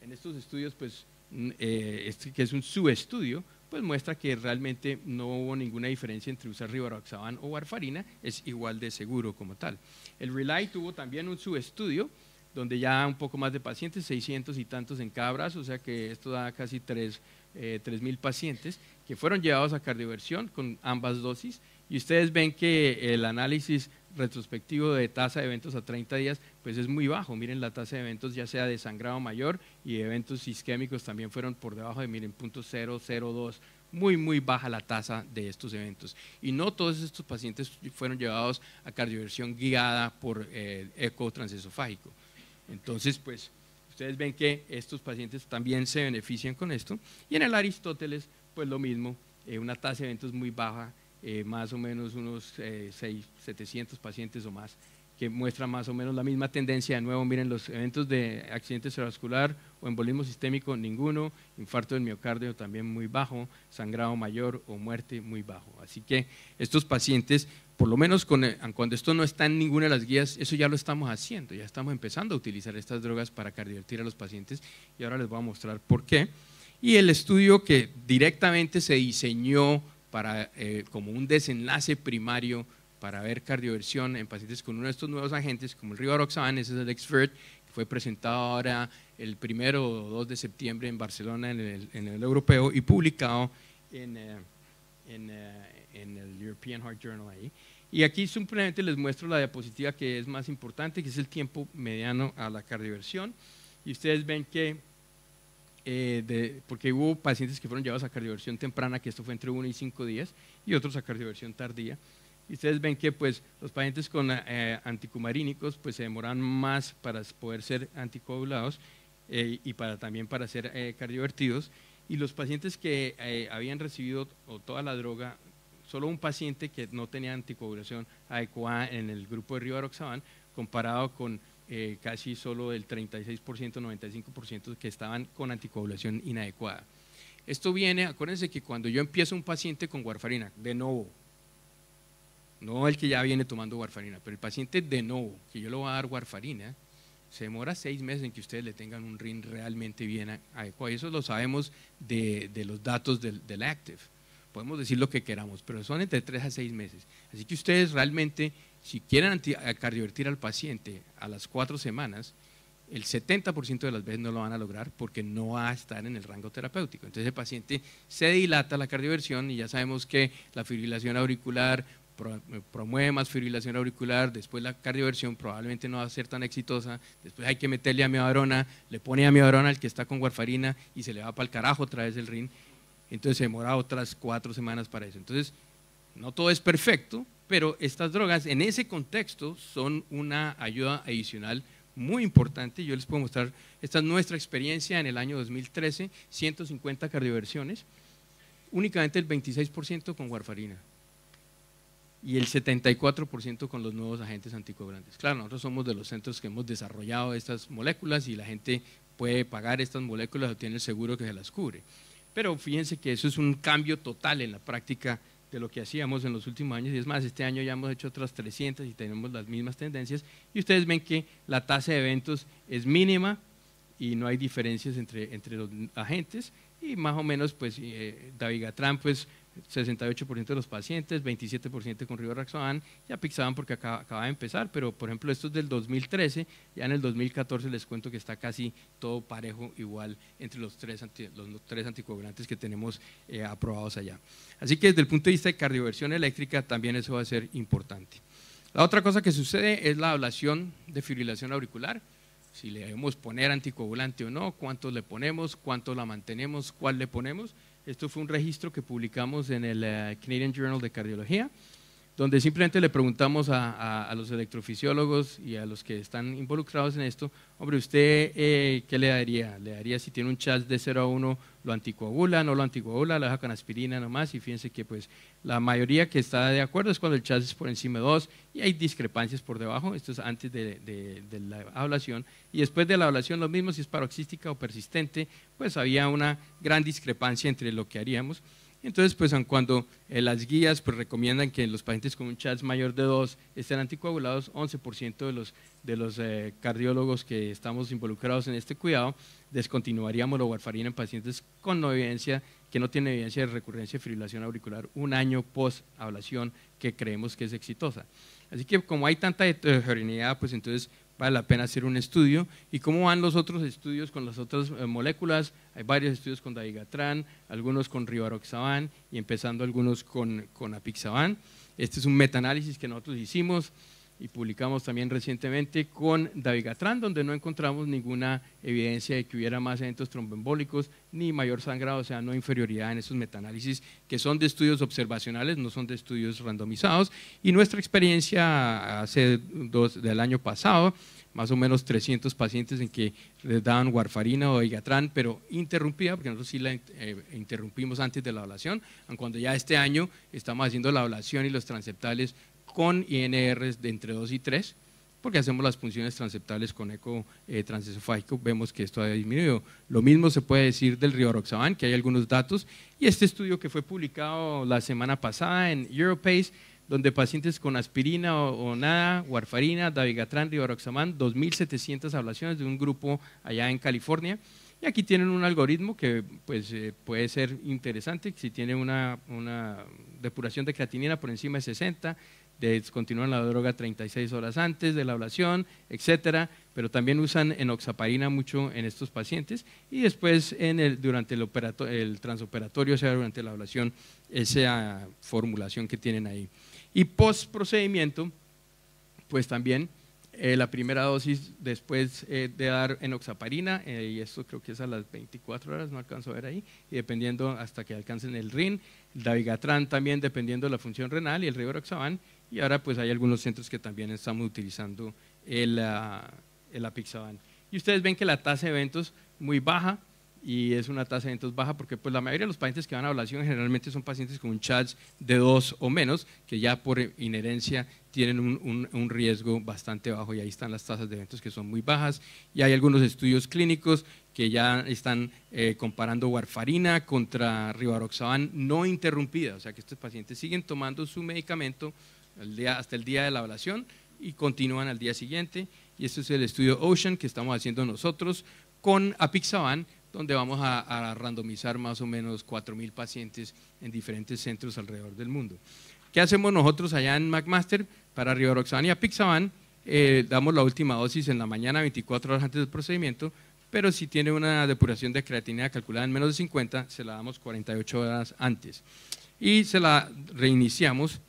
en estos estudios, pues, que es un subestudio, pues muestra que realmente no hubo ninguna diferencia entre usar rivaroxaban o warfarina, es igual de seguro como tal. El RELY tuvo también un subestudio, donde ya un poco más de pacientes, 600 y tantos en cada brazo, o sea que esto da casi 3.000 pacientes que fueron llevados a cardioversión con ambas dosis, y ustedes ven que el análisis retrospectivo de tasa de eventos a 30 días pues es muy bajo. Miren, la tasa de eventos ya sea de sangrado mayor y de eventos isquémicos también fueron por debajo de, miren, 0.002, muy baja la tasa de estos eventos. Y no todos estos pacientes fueron llevados a cardioversión guiada por eco transesofágico. Entonces, pues, ustedes ven que estos pacientes también se benefician con esto. Y en el Aristóteles, pues lo mismo, una tasa de eventos muy baja, más o menos unos 700 pacientes o más, que muestra más o menos la misma tendencia. De nuevo, miren, los eventos de accidente cerebrovascular o embolismo sistémico, ninguno, infarto del miocardio también muy bajo, sangrado mayor o muerte muy bajo. Así que estos pacientes, por lo menos cuando esto no está en ninguna de las guías, eso ya lo estamos haciendo, ya estamos empezando a utilizar estas drogas para cardiovertir a los pacientes, y ahora les voy a mostrar por qué. Y el estudio que directamente se diseñó para, como un desenlace primario para ver cardioversión en pacientes con uno de estos nuevos agentes, como el rivaroxaban, ese es el EXVERT, que fue presentado ahora el 1 o 2 de septiembre en Barcelona en el europeo y publicado en el European Heart Journal ahí. Y aquí simplemente les muestro la diapositiva que es más importante, que es el tiempo mediano a la cardioversión, y ustedes ven que porque hubo pacientes que fueron llevados a cardioversión temprana, que esto fue entre 1 y 5 días, y otros a cardioversión tardía. Y ustedes ven que pues, los pacientes con anticumarínicos pues, se demoran más para poder ser anticoagulados y también para ser cardiovertidos. Y los pacientes que habían recibido toda la droga, solo un paciente que no tenía anticoagulación adecuada en el grupo de rivaroxaban, comparado con casi solo el 36%, 95% que estaban con anticoagulación inadecuada. Esto viene, acuérdense que cuando yo empiezo un paciente con warfarina, de nuevo, no el que ya viene tomando warfarina, pero el paciente de nuevo, que yo le voy a dar warfarina, se demora 6 meses en que ustedes le tengan un RIN realmente bien adecuado, y eso lo sabemos de los datos del ACTIVE. Podemos decir lo que queramos, pero son entre 3 a 6 meses. Así que ustedes realmente, si quieren cardiovertir al paciente a las 4 semanas, el 70% de las veces no lo van a lograr porque no va a estar en el rango terapéutico. Entonces el paciente se dilata la cardioversión y ya sabemos que la fibrilación auricular promueve más fibrilación auricular, después la cardioversión probablemente no va a ser tan exitosa, después hay que meterle amiodarona, le pone amiodarona al que está con warfarina y se le va para el carajo otra vez el RIN, entonces se demora otras 4 semanas para eso. Entonces, no todo es perfecto, pero estas drogas en ese contexto son una ayuda adicional muy importante. Yo les puedo mostrar, esta es nuestra experiencia en el año 2013, 150 cardioversiones, únicamente el 26% con warfarina y el 74% con los nuevos agentes anticoagulantes. Claro, nosotros somos de los centros que hemos desarrollado estas moléculas y la gente puede pagar estas moléculas o tiene el seguro que se las cubre. Pero fíjense que eso es un cambio total en la práctica de lo que hacíamos en los últimos años, y es más, este año ya hemos hecho otras 300 y tenemos las mismas tendencias, y ustedes ven que la tasa de eventos es mínima y no hay diferencias entre los agentes, y más o menos pues dabigatran pues 68% de los pacientes, 27% con rivaroxaban, ya pixaban porque acaba de empezar, pero por ejemplo esto es del 2013, ya en el 2014 les cuento que está casi todo parejo, igual entre los tres anticoagulantes que tenemos aprobados allá. Así que desde el punto de vista de cardioversión eléctrica también eso va a ser importante. La otra cosa que sucede es la ablación de fibrilación auricular, si le debemos poner anticoagulante o no, cuánto le ponemos, cuánto la mantenemos, cuál le ponemos. Esto fue un registro que publicamos en el Canadian Journal de Cardiología, donde simplemente le preguntamos a los electrofisiólogos y a los que están involucrados en esto, hombre, ¿usted qué le daría? ¿Le daría si tiene un CHADS de 0 a 1, lo anticoagula, no lo anticoagula, lo deja con aspirina nomás? Y fíjense que pues la mayoría que está de acuerdo es cuando el CHADS es por encima de 2 y hay discrepancias por debajo, esto es antes de la ablación, y después de la ablación lo mismo, si es paroxística o persistente, pues había una gran discrepancia entre lo que haríamos. Entonces, pues cuando las guías pues, recomiendan que los pacientes con un CHADS mayor de 2 estén anticoagulados, 11% de los cardiólogos que estamos involucrados en este cuidado descontinuaríamos la warfarina en pacientes con no evidencia, que no tienen evidencia de recurrencia de fibrilación auricular un año post-ablación que creemos que es exitosa. Así que como hay tanta heterogeneidad, pues entonces vale la pena hacer un estudio. ¿Y cómo van los otros estudios con las otras moléculas? Hay varios estudios con dabigatran, algunos con rivaroxaban y empezando algunos con apixaban. Este es un metaanálisis que nosotros hicimos y publicamos también recientemente con dabigatran, donde no encontramos ninguna evidencia de que hubiera más eventos tromboembólicos ni mayor sangrado, o sea, no inferioridad en esos metaanálisis que son de estudios observacionales, no son de estudios randomizados. Y nuestra experiencia del año pasado, más o menos 300 pacientes en que les daban warfarina o dabigatran, pero interrumpida, porque nosotros sí la interrumpimos antes de la ablación, aun cuando ya este año estamos haciendo la ablación y los transeptales con INRs de entre 2 y 3, porque hacemos las funciones transeptales con eco transesofágico, vemos que esto ha disminuido. Lo mismo se puede decir del rivaroxaban, que hay algunos datos, y este estudio que fue publicado la semana pasada en Europace, donde pacientes con aspirina o nada, warfarina, dabigatran, rivaroxaban, 2.700 ablaciones de un grupo allá en California. Y aquí tienen un algoritmo que pues, puede ser interesante, si tiene una depuración de creatinina por encima de 60, descontinúan la droga 36 horas antes de la ablación, etcétera, pero también usan enoxaparina mucho en estos pacientes y después durante el transoperatorio, o sea, durante la ablación, esa formulación que tienen ahí. Y post procedimiento, pues también la primera dosis después de dar enoxaparina, y esto creo que es a las 24 horas, no alcanzo a ver ahí, y dependiendo hasta que alcancen el RIN, el dabigatran también dependiendo de la función renal y el rivaroxaban, y ahora pues hay algunos centros que también estamos utilizando el apixaban. Y ustedes ven que la tasa de eventos muy baja, y es una tasa de eventos baja porque pues la mayoría de los pacientes que van a ablación generalmente son pacientes con un CHADS de 2 o menos, que ya por inherencia tienen un riesgo bastante bajo, y ahí están las tasas de eventos que son muy bajas. Y hay algunos estudios clínicos que ya están comparando warfarina contra rivaroxaban no interrumpida, o sea que estos pacientes siguen tomando su medicamento hasta el día de la ablación y continúan al día siguiente. Y este es el estudio OCEAN que estamos haciendo nosotros con apixaban, donde vamos a randomizar más o menos 4.000 pacientes en diferentes centros alrededor del mundo. ¿Qué hacemos nosotros allá en McMaster? Para rivaroxaban y apixaban, damos la última dosis en la mañana, 24 horas antes del procedimiento, pero si tiene una depuración de creatinina calculada en menos de 50, se la damos 48 horas antes. Y se la reiniciamos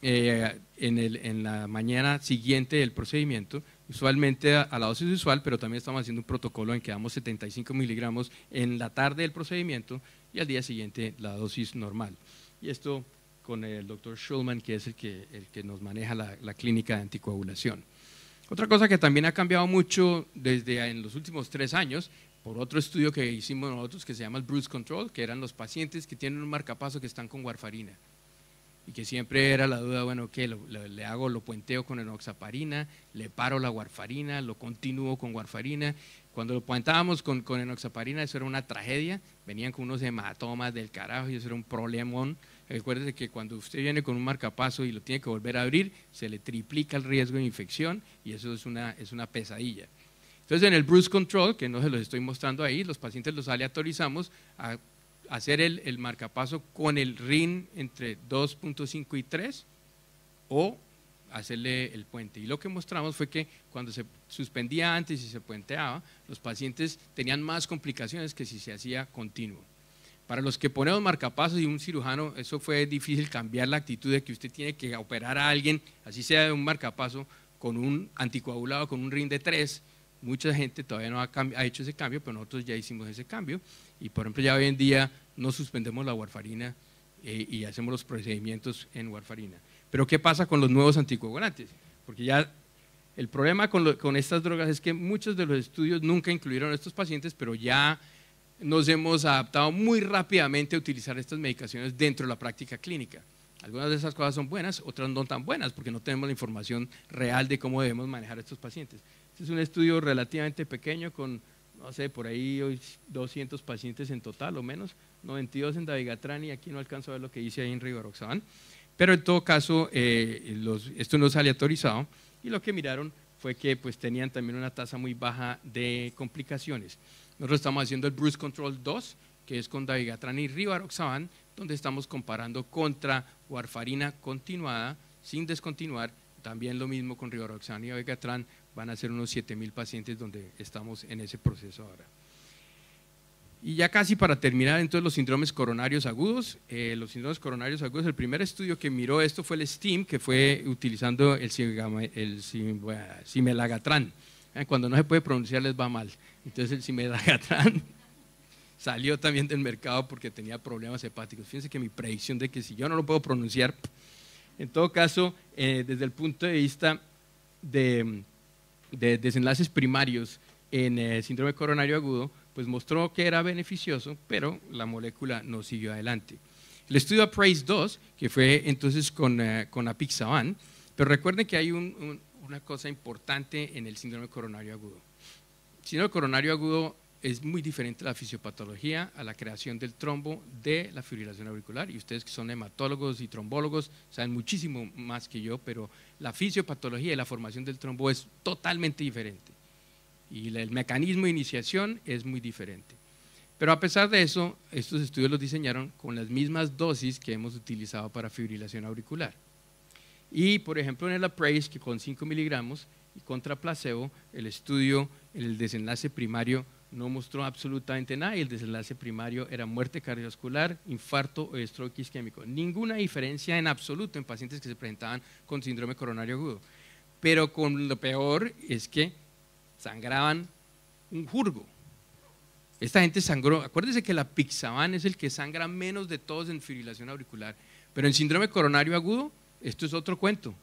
en la mañana siguiente del procedimiento, usualmente a la dosis usual, pero también estamos haciendo un protocolo en que damos 75 miligramos en la tarde del procedimiento y al día siguiente la dosis normal. Y esto con el doctor Schulman, que es el que nos maneja la clínica de anticoagulación. Otra cosa que también ha cambiado mucho desde en los últimos 3 años, por otro estudio que hicimos nosotros que se llama el Bruise Control, que eran los pacientes que tienen un marcapaso que están con warfarina. Y que siempre era la duda, bueno, ¿qué? Le hago, lo puenteo con enoxaparina, le paro la warfarina, lo continúo con warfarina. Cuando lo puentábamos con enoxaparina, eso era una tragedia, venían con unos hematomas del carajo y eso era un problemón. Recuérdese que cuando usted viene con un marcapaso y lo tiene que volver a abrir, se le triplica el riesgo de infección y eso es una pesadilla. Entonces, en el Bruise Control, que no se los estoy mostrando ahí, los pacientes los aleatorizamos a hacer el marcapaso con el RIN entre 2.5 y 3 o hacerle el puente. Y lo que mostramos fue que cuando se suspendía antes y se puenteaba, los pacientes tenían más complicaciones que si se hacía continuo. Para los que ponemos marcapasos y un cirujano, eso fue difícil cambiar la actitud de que usted tiene que operar a alguien, así sea de un marcapaso, con un anticoagulado, con un RIN de 3. Mucha gente todavía no ha hecho ese cambio, pero nosotros ya hicimos ese cambio y por ejemplo ya hoy en día no suspendemos la warfarina y hacemos los procedimientos en warfarina. Pero ¿qué pasa con los nuevos anticoagulantes? Porque ya el problema con estas drogas es que muchos de los estudios nunca incluyeron a estos pacientes, pero ya nos hemos adaptado muy rápidamente a utilizar estas medicaciones dentro de la práctica clínica. Algunas de esas cosas son buenas, otras no tan buenas, porque no tenemos la información real de cómo debemos manejar a estos pacientes. Este es un estudio relativamente pequeño con, no sé, por ahí 200 pacientes en total o menos, 92 en dabigatran y aquí no alcanzo a ver lo que dice ahí en rivaroxaban. Pero en todo caso, esto no es aleatorizado y lo que miraron fue que pues, tenían también una tasa muy baja de complicaciones. Nosotros estamos haciendo el Bruise Control 2, que es con dabigatran y rivaroxaban, donde estamos comparando contra warfarina continuada, sin descontinuar, también lo mismo con rivaroxaban y dabigatran, van a ser unos 7,000 pacientes donde estamos en ese proceso ahora. Y ya casi para terminar, entonces los síndromes coronarios agudos. Los síndromes coronarios agudos, el primer estudio que miró esto fue el STEAM, que fue utilizando el cimelagratran. Cuando no se puede pronunciar les va mal. Entonces el cimelagratran salió también del mercado porque tenía problemas hepáticos. Fíjense que mi predicción de que si yo no lo puedo pronunciar, en todo caso, desde el punto de vista de desenlaces primarios en síndrome coronario agudo, pues mostró que era beneficioso, pero la molécula no siguió adelante. El estudio APPRAISE 2, que fue entonces con apixaban, pero recuerden que hay una cosa importante en el síndrome coronario agudo. El síndrome coronario agudo es muy diferente a la fisiopatología, a la creación del trombo de la fibrilación auricular, y ustedes que son hematólogos y trombólogos saben muchísimo más que yo, pero la fisiopatología y la formación del trombo es totalmente diferente. Y el mecanismo de iniciación es muy diferente. Pero a pesar de eso, estos estudios los diseñaron con las mismas dosis que hemos utilizado para fibrilación auricular. Y, por ejemplo, en el APPRAISE, que con 5 miligramos y contra placebo, el estudio, el desenlace primario no mostró absolutamente nada y el desenlace primario era muerte cardiovascular, infarto o stroke isquémico. Ninguna diferencia en absoluto en pacientes que se presentaban con síndrome coronario agudo. Pero con lo peor es que sangraban un jurgo. Esta gente sangró, acuérdense que la apixaban es el que sangra menos de todos en fibrilación auricular, pero en síndrome coronario agudo, esto es otro cuento.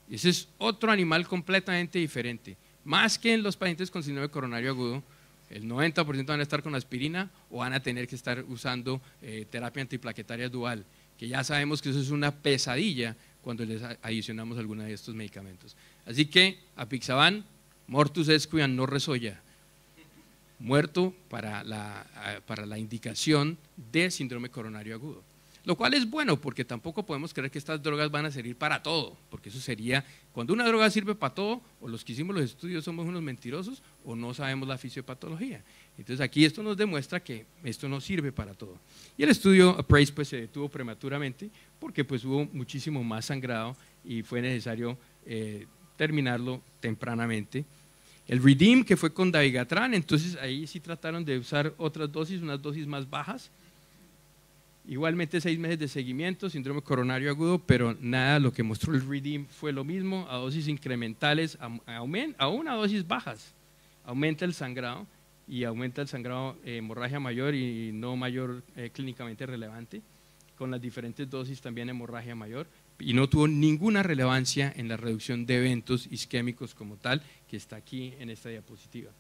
Ese es otro animal completamente diferente. Más que en los pacientes con síndrome coronario agudo, el 90% van a estar con aspirina o van a tener que estar usando terapia antiplaquetaria dual, que ya sabemos que eso es una pesadilla cuando les adicionamos alguna de estos medicamentos. Así que apixaban, mortus esquian no resoya, muerto para la indicación de síndrome coronario agudo. Lo cual es bueno porque tampoco podemos creer que estas drogas van a servir para todo, porque eso sería, cuando una droga sirve para todo, o los que hicimos los estudios somos unos mentirosos o no sabemos la fisiopatología. Entonces aquí esto nos demuestra que esto no sirve para todo. Y el estudio APPRAISE pues, se detuvo prematuramente porque pues, hubo muchísimo más sangrado y fue necesario terminarlo tempranamente. El REDEEM, que fue con dabigatran, entonces ahí sí trataron de usar otras dosis, unas dosis más bajas. Igualmente 6 meses de seguimiento, síndrome coronario agudo, pero nada, lo que mostró el REDEEM fue lo mismo, a dosis incrementales, aún a dosis bajas, aumenta el sangrado y aumenta el sangrado hemorragia mayor y no mayor clínicamente relevante, con las diferentes dosis también hemorragia mayor, y no tuvo ninguna relevancia en la reducción de eventos isquémicos como tal, que está aquí en esta diapositiva.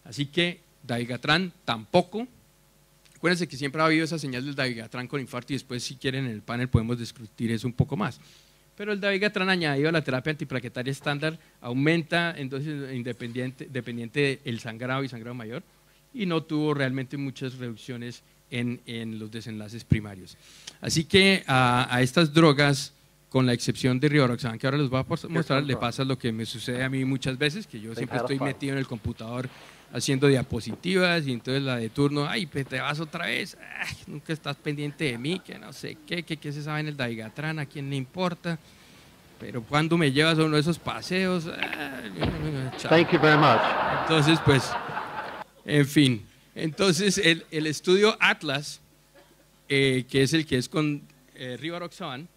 Así que dabigatran tampoco. Acuérdense que siempre ha habido esa señal del dabigatran con infarto y después si quieren en el panel podemos discutir eso un poco más. Pero el dabigatran añadido a la terapia antiplaquetaria estándar aumenta en dosis dependiente del sangrado y sangrado mayor y no tuvo realmente muchas reducciones en los desenlaces primarios. Así que a estas drogas, con la excepción de rivaroxaban, que ahora les voy a mostrar, le pasa lo que me sucede a mí muchas veces, que yo siempre estoy metido en el computador haciendo diapositivas y entonces la de turno, ay, pues te vas otra vez, ay, nunca estás pendiente de mí, que no sé qué se sabe en el dabigatran, a quién le importa, pero cuando me llevas a uno de esos paseos, Thank you very much. Entonces, pues, en fin, entonces el estudio Atlas, que es el que es con rivaroxaban,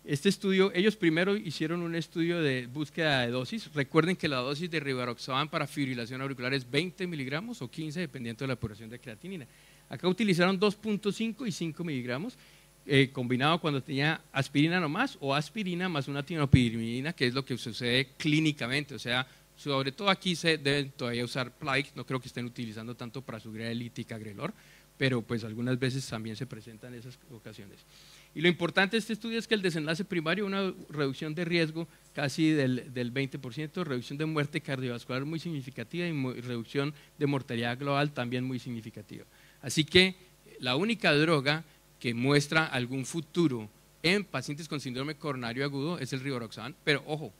este estudio, ellos primero hicieron un estudio de búsqueda de dosis. Recuerden que la dosis de rivaroxaban para fibrilación auricular es 20 miligramos o 15, dependiendo de la depuración de creatinina. Acá utilizaron 2.5 y 5 miligramos. combinado cuando tenía aspirina nomás o aspirina más una tiopirimidina, que es lo que sucede clínicamente. O sea, sobre todo aquí se deben todavía usar Plaque, no creo que estén utilizando tanto prasugrel y ticagrelor, pero pues algunas veces también se presentan esas ocasiones. Y lo importante de este estudio es que el desenlace primario, una reducción de riesgo casi del 20%, reducción de muerte cardiovascular muy significativa y reducción de mortalidad global también muy significativa. Así que la única droga que muestra algún futuro en pacientes con síndrome coronario agudo es el rivaroxaban, pero ojo,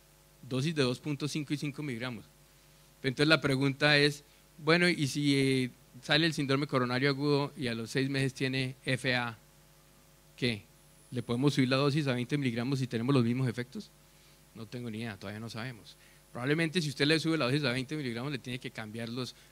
dosis de 2.5 y 5 miligramos. Entonces la pregunta es, bueno, ¿y si sale el síndrome coronario agudo y a los 6 meses tiene FA, qué? ¿Le podemos subir la dosis a 20 miligramos si tenemos los mismos efectos? No tengo ni idea, todavía no sabemos. Probablemente si usted le sube la dosis a 20 miligramos le tiene que cambiar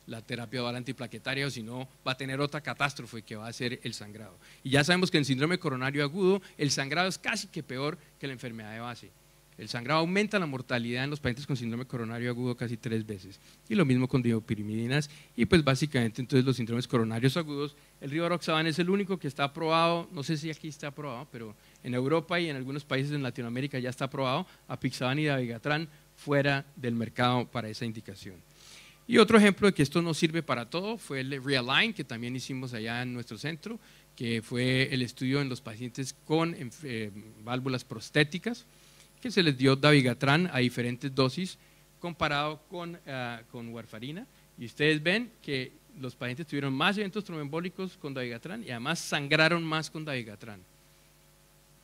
la terapia oral antiplaquetaria, o si no va a tener otra catástrofe que va a ser el sangrado. Y ya sabemos que en síndrome coronario agudo el sangrado es casi que peor que la enfermedad de base. El sangrado aumenta la mortalidad en los pacientes con síndrome coronario agudo casi 3 veces. Y lo mismo con diopirimidinas. Y pues básicamente entonces los síndromes coronarios agudos, el rivaroxaban es el único que está aprobado, no sé si aquí está aprobado, pero en Europa y en algunos países en Latinoamérica ya está aprobado, apixaban y dabigatran fuera del mercado para esa indicación. Y otro ejemplo de que esto no sirve para todo fue el Realign, que también hicimos allá en nuestro centro, que fue el estudio en los pacientes con válvulas prostéticas, que se les dio dabigatran a diferentes dosis comparado con warfarina, y ustedes ven que los pacientes tuvieron más eventos tromboembólicos con dabigatran y además sangraron más con dabigatran.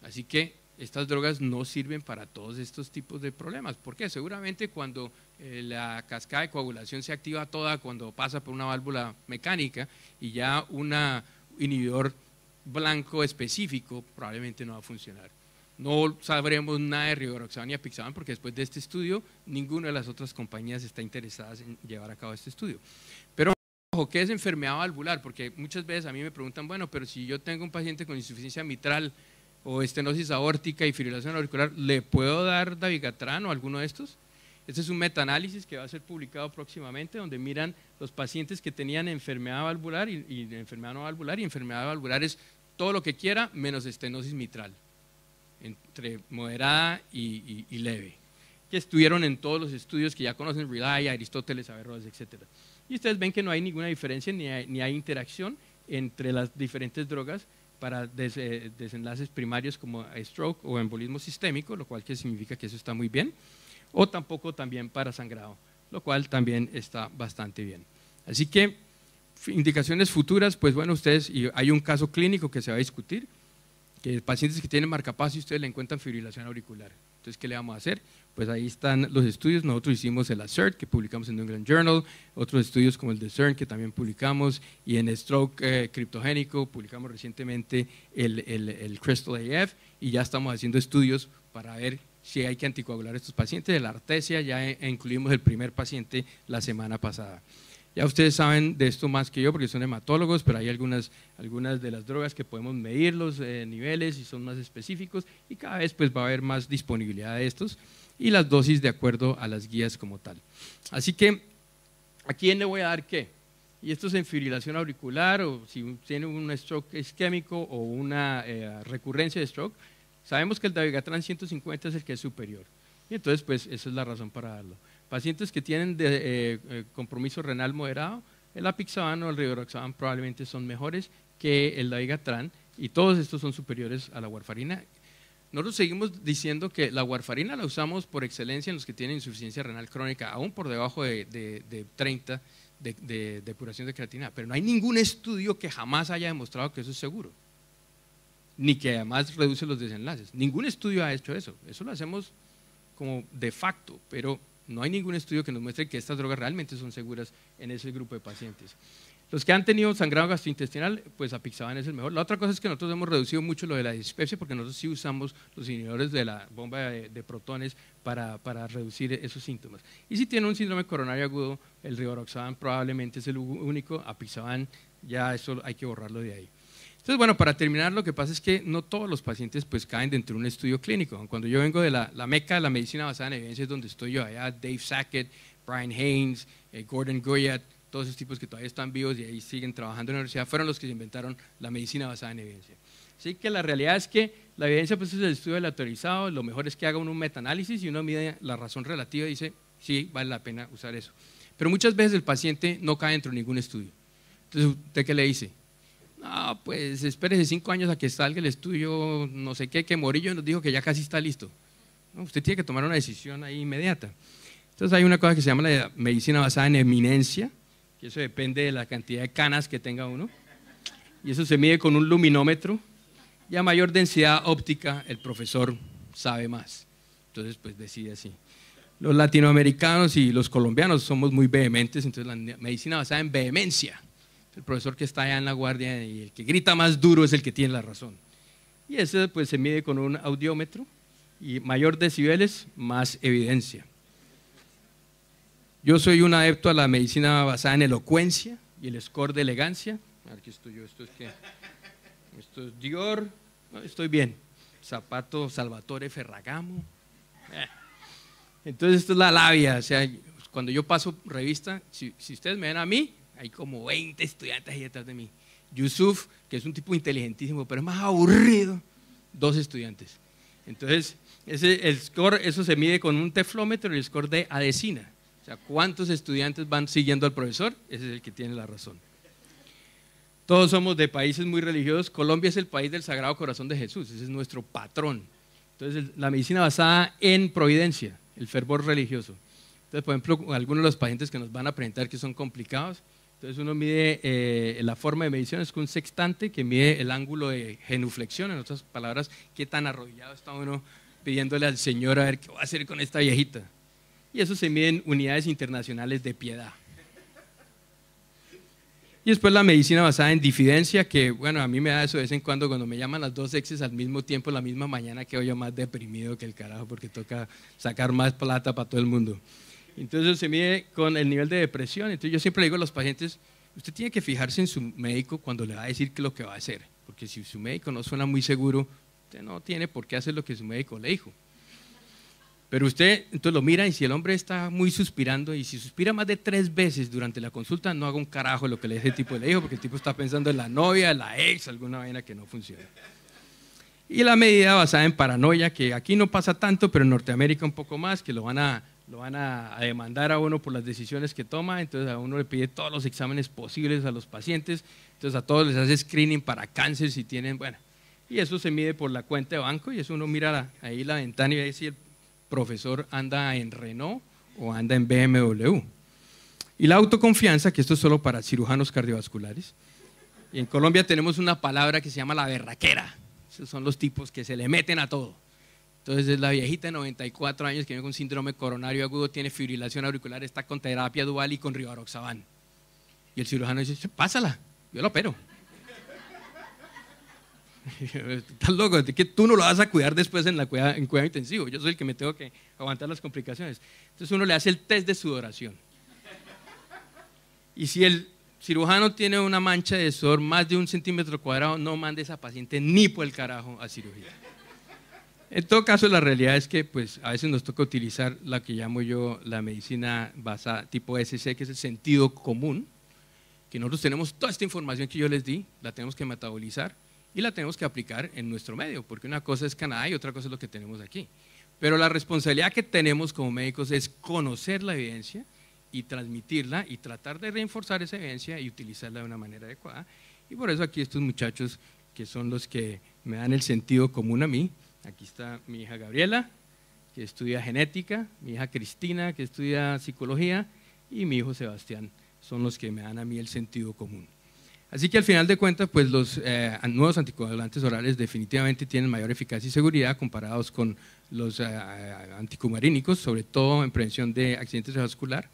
Así que estas drogas no sirven para todos estos tipos de problemas. ¿Por qué? Seguramente cuando la cascada de coagulación se activa toda, cuando pasa por una válvula mecánica y ya un inhibidor blanco específico probablemente no va a funcionar. No sabremos nada de rivaroxaban y apixaban porque después de este estudio ninguna de las otras compañías está interesada en llevar a cabo este estudio. Pero ojo, ¿qué es enfermedad valvular? Porque muchas veces a mí me preguntan, bueno, pero si yo tengo un paciente con insuficiencia mitral o estenosis aórtica y fibrilación auricular, ¿le puedo dar dabigatran o alguno de estos? Este es un metaanálisis que va a ser publicado próximamente, donde miran los pacientes que tenían enfermedad valvular y enfermedad no valvular, y enfermedad valvular es todo lo que quiera menos estenosis mitral, entre moderada y leve, que estuvieron en todos los estudios que ya conocen, Rely, Aristóteles, Averroes, etc. Y ustedes ven que no hay ninguna diferencia ni hay interacción entre las diferentes drogas para desenlaces primarios como stroke o embolismo sistémico, lo cual significa que eso está muy bien, o tampoco también para sangrado, lo cual también está bastante bien. Así que indicaciones futuras, pues bueno, y hay un caso clínico que se va a discutir, que pacientes que tienen marcapaso y ustedes le encuentran fibrilación auricular. Entonces, ¿qué le vamos a hacer? Pues ahí están los estudios. Nosotros hicimos el ASSERT, que publicamos en New England Journal, otros estudios como el de CERN, que también publicamos, y en stroke criptogénico publicamos recientemente el Crystal AF, y ya estamos haciendo estudios para ver si hay que anticoagular a estos pacientes. De la artesia ya incluimos el primer paciente la semana pasada. Ya ustedes saben de esto más que yo porque son hematólogos, pero hay algunas de las drogas que podemos medir los niveles y son más específicos, y cada vez pues va a haber más disponibilidad de estos y las dosis de acuerdo a las guías como tal. Así que, ¿a quién le voy a dar qué? Y esto es en fibrilación auricular, o si tiene un stroke isquémico o una recurrencia de stroke, sabemos que el dabigatran 150 es el que es superior, y entonces pues esa es la razón para darlo. Pacientes que tienen compromiso renal moderado, el apixaban o el rivaroxaban probablemente son mejores que el dabigatran, y todos estos son superiores a la warfarina. Nosotros seguimos diciendo que la warfarina la usamos por excelencia en los que tienen insuficiencia renal crónica, aún por debajo de 30 de depuración de creatinina, pero no hay ningún estudio que jamás haya demostrado que eso es seguro, ni que además reduce los desenlaces. Ningún estudio ha hecho eso, eso lo hacemos como de facto, pero no hay ningún estudio que nos muestre que estas drogas realmente son seguras en ese grupo de pacientes. Los que han tenido sangrado gastrointestinal, pues apixaban es el mejor. La otra cosa es que nosotros hemos reducido mucho lo de la dispepsia, porque nosotros sí usamos los inhibidores de la bomba de protones para reducir esos síntomas. Y si tiene un síndrome coronario agudo, el rivaroxaban probablemente es el único, apixaban ya eso hay que borrarlo de ahí. Entonces, bueno, para terminar, lo que pasa es que no todos los pacientes pues caen dentro de un estudio clínico. Cuando yo vengo de la meca de la medicina basada en evidencia, es donde estoy yo, allá Dave Sackett, Brian Haynes, Gordon Goyat, todos esos tipos que todavía están vivos y ahí siguen trabajando en la universidad, fueron los que se inventaron la medicina basada en evidencia. Así que la realidad es que la evidencia pues, es el estudio aleatorizado, lo mejor es que haga uno un metaanálisis y uno mide la razón relativa y dice, sí, vale la pena usar eso. Pero muchas veces el paciente no cae dentro de ningún estudio. Entonces, ¿usted qué le dice? No, pues espérese 5 años a que salga el estudio, no sé qué, que Morillo nos dijo que ya casi está listo. No, usted tiene que tomar una decisión ahí inmediata. Entonces hay una cosa que se llama la medicina basada en eminencia, que eso depende de la cantidad de canas que tenga uno, y eso se mide con un luminómetro, y a mayor densidad óptica el profesor sabe más. Entonces, pues decide así. Los latinoamericanos y los colombianos somos muy vehementes, entonces la medicina basada en vehemencia. El profesor que está allá en la guardia y el que grita más duro es el que tiene la razón. Y eso pues se mide con un audiómetro y mayor decibeles, más evidencia. Yo soy un adepto a la medicina basada en elocuencia y el score de elegancia. Aquí estoy yo, esto es Dior, no, estoy bien. Zapato Salvatore Ferragamo. Entonces esto es la labia, o sea, cuando yo paso revista, si ustedes me ven a mí, hay como 20 estudiantes ahí detrás de mí. Yusuf, que es un tipo inteligentísimo, pero es más aburrido, 2 estudiantes. Entonces, el score, eso se mide con un teflómetro y el score de adesina. O sea, ¿cuántos estudiantes van siguiendo al profesor? Ese es el que tiene la razón. Todos somos de países muy religiosos. Colombia es el país del Sagrado Corazón de Jesús, ese es nuestro patrón. Entonces, la medicina basada en providencia, el fervor religioso. Entonces, por ejemplo, algunos de los pacientes que nos van a presentar que son complicados, entonces uno mide la forma de medición, es con un sextante que mide el ángulo de genuflexión, en otras palabras, qué tan arrodillado está uno pidiéndole al Señor a ver qué va a hacer con esta viejita. Y eso se mide en unidades internacionales de piedad. Y después la medicina basada en difidencia, que bueno, a mí me da eso de vez en cuando me llaman las 2 exes al mismo tiempo, la misma mañana, quedo yo más deprimido que el carajo porque toca sacar más plata para todo el mundo. Entonces se mide con el nivel de depresión. Entonces yo siempre le digo a los pacientes, usted tiene que fijarse en su médico cuando le va a decir qué es lo que va a hacer, porque si su médico no suena muy seguro, usted no tiene por qué hacer lo que su médico le dijo. Pero usted entonces lo mira y si el hombre está muy suspirando y si suspira más de 3 veces durante la consulta, no haga un carajo lo que le ese tipo le dijo, porque el tipo está pensando en la novia, en la ex, alguna vaina que no funciona. Y la medida basada en paranoia, que aquí no pasa tanto, pero en Norteamérica un poco más, que lo van a demandar a uno por las decisiones que toma, entonces a uno le pide todos los exámenes posibles a los pacientes, entonces a todos les hace screening para cáncer si tienen, bueno, y eso se mide por la cuenta de banco y eso uno mira ahí la ventana y ve si el profesor anda en Renault o anda en BMW. Y la autoconfianza, que esto es solo para cirujanos cardiovasculares, y en Colombia tenemos una palabra que se llama la berraquera, esos son los tipos que se le meten a todo. Entonces es la viejita de 94 años que viene con síndrome coronario agudo, tiene fibrilación auricular, está con terapia dual y con rivaroxaban. Y el cirujano dice, pásala, yo la opero. Estás loco, que tú no lo vas a cuidar después en cuidado intensivo, yo soy el que me tengo que aguantar las complicaciones. Entonces uno le hace el test de sudoración. Y si el cirujano tiene una mancha de sudor más de 1 centímetro cuadrado, no mande a esa paciente ni por el carajo a cirugía. En todo caso, la realidad es que pues, a veces nos toca utilizar la que llamo yo la medicina basada tipo SC, que es el sentido común, que nosotros tenemos toda esta información que yo les di, la tenemos que metabolizar y la tenemos que aplicar en nuestro medio, porque una cosa es Canadá y otra cosa es lo que tenemos aquí. Pero la responsabilidad que tenemos como médicos es conocer la evidencia y transmitirla y tratar de reforzar esa evidencia y utilizarla de una manera adecuada. Y por eso aquí estos muchachos que son los que me dan el sentido común a mí. Aquí está mi hija Gabriela, que estudia genética, mi hija Cristina, que estudia psicología, y mi hijo Sebastián, son los que me dan a mí el sentido común. Así que al final de cuentas, pues los nuevos anticoagulantes orales definitivamente tienen mayor eficacia y seguridad comparados con los anticumarínicos, sobre todo en prevención de accidentes cerebrovasculares.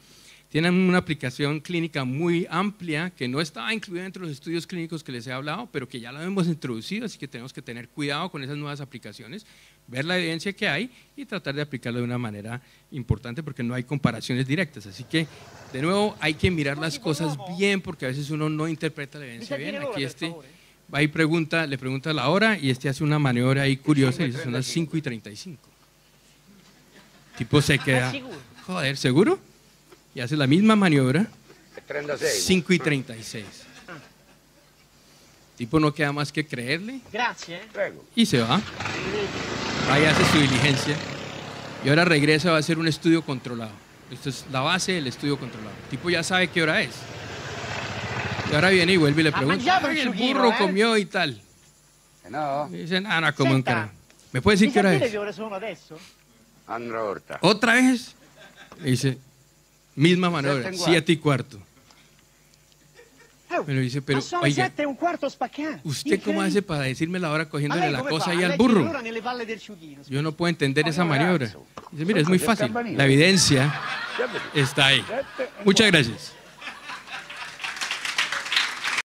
Tienen una aplicación clínica muy amplia que no estaba incluida entre los estudios clínicos que les he hablado, pero que ya la hemos introducido, así que tenemos que tener cuidado con esas nuevas aplicaciones, ver la evidencia que hay y tratar de aplicarla de una manera importante porque no hay comparaciones directas. Así que, de nuevo, hay que mirar las cosas bien porque a veces uno no interpreta la evidencia bien. Aquí va y le pregunta la hora y hace una maniobra ahí curiosa y dice son las 5:35. Tipo se queda, joder, ¿seguro? Y hace la misma maniobra, 5:36. tipo no queda más que creerle. Gracias. Y se va. Vaya, hace su diligencia. Y ahora regresa, va a hacer un estudio controlado. Esto es la base del estudio controlado. El tipo ya sabe qué hora es. Y ahora viene y vuelve y le pregunta, "Ay, el burro comió y tal". No. Y dice, no, como un cara. ¿Me puede decir qué hora es? ¿Otra vez? Le dice, misma maniobra, 7:15. Me lo dice, pero oiga, ¿usted cómo hace para decirme la hora cogiéndole la cosa ahí al burro? Yo no puedo entender esa maniobra. Dice, mira, es muy fácil. La evidencia está ahí. Muchas gracias.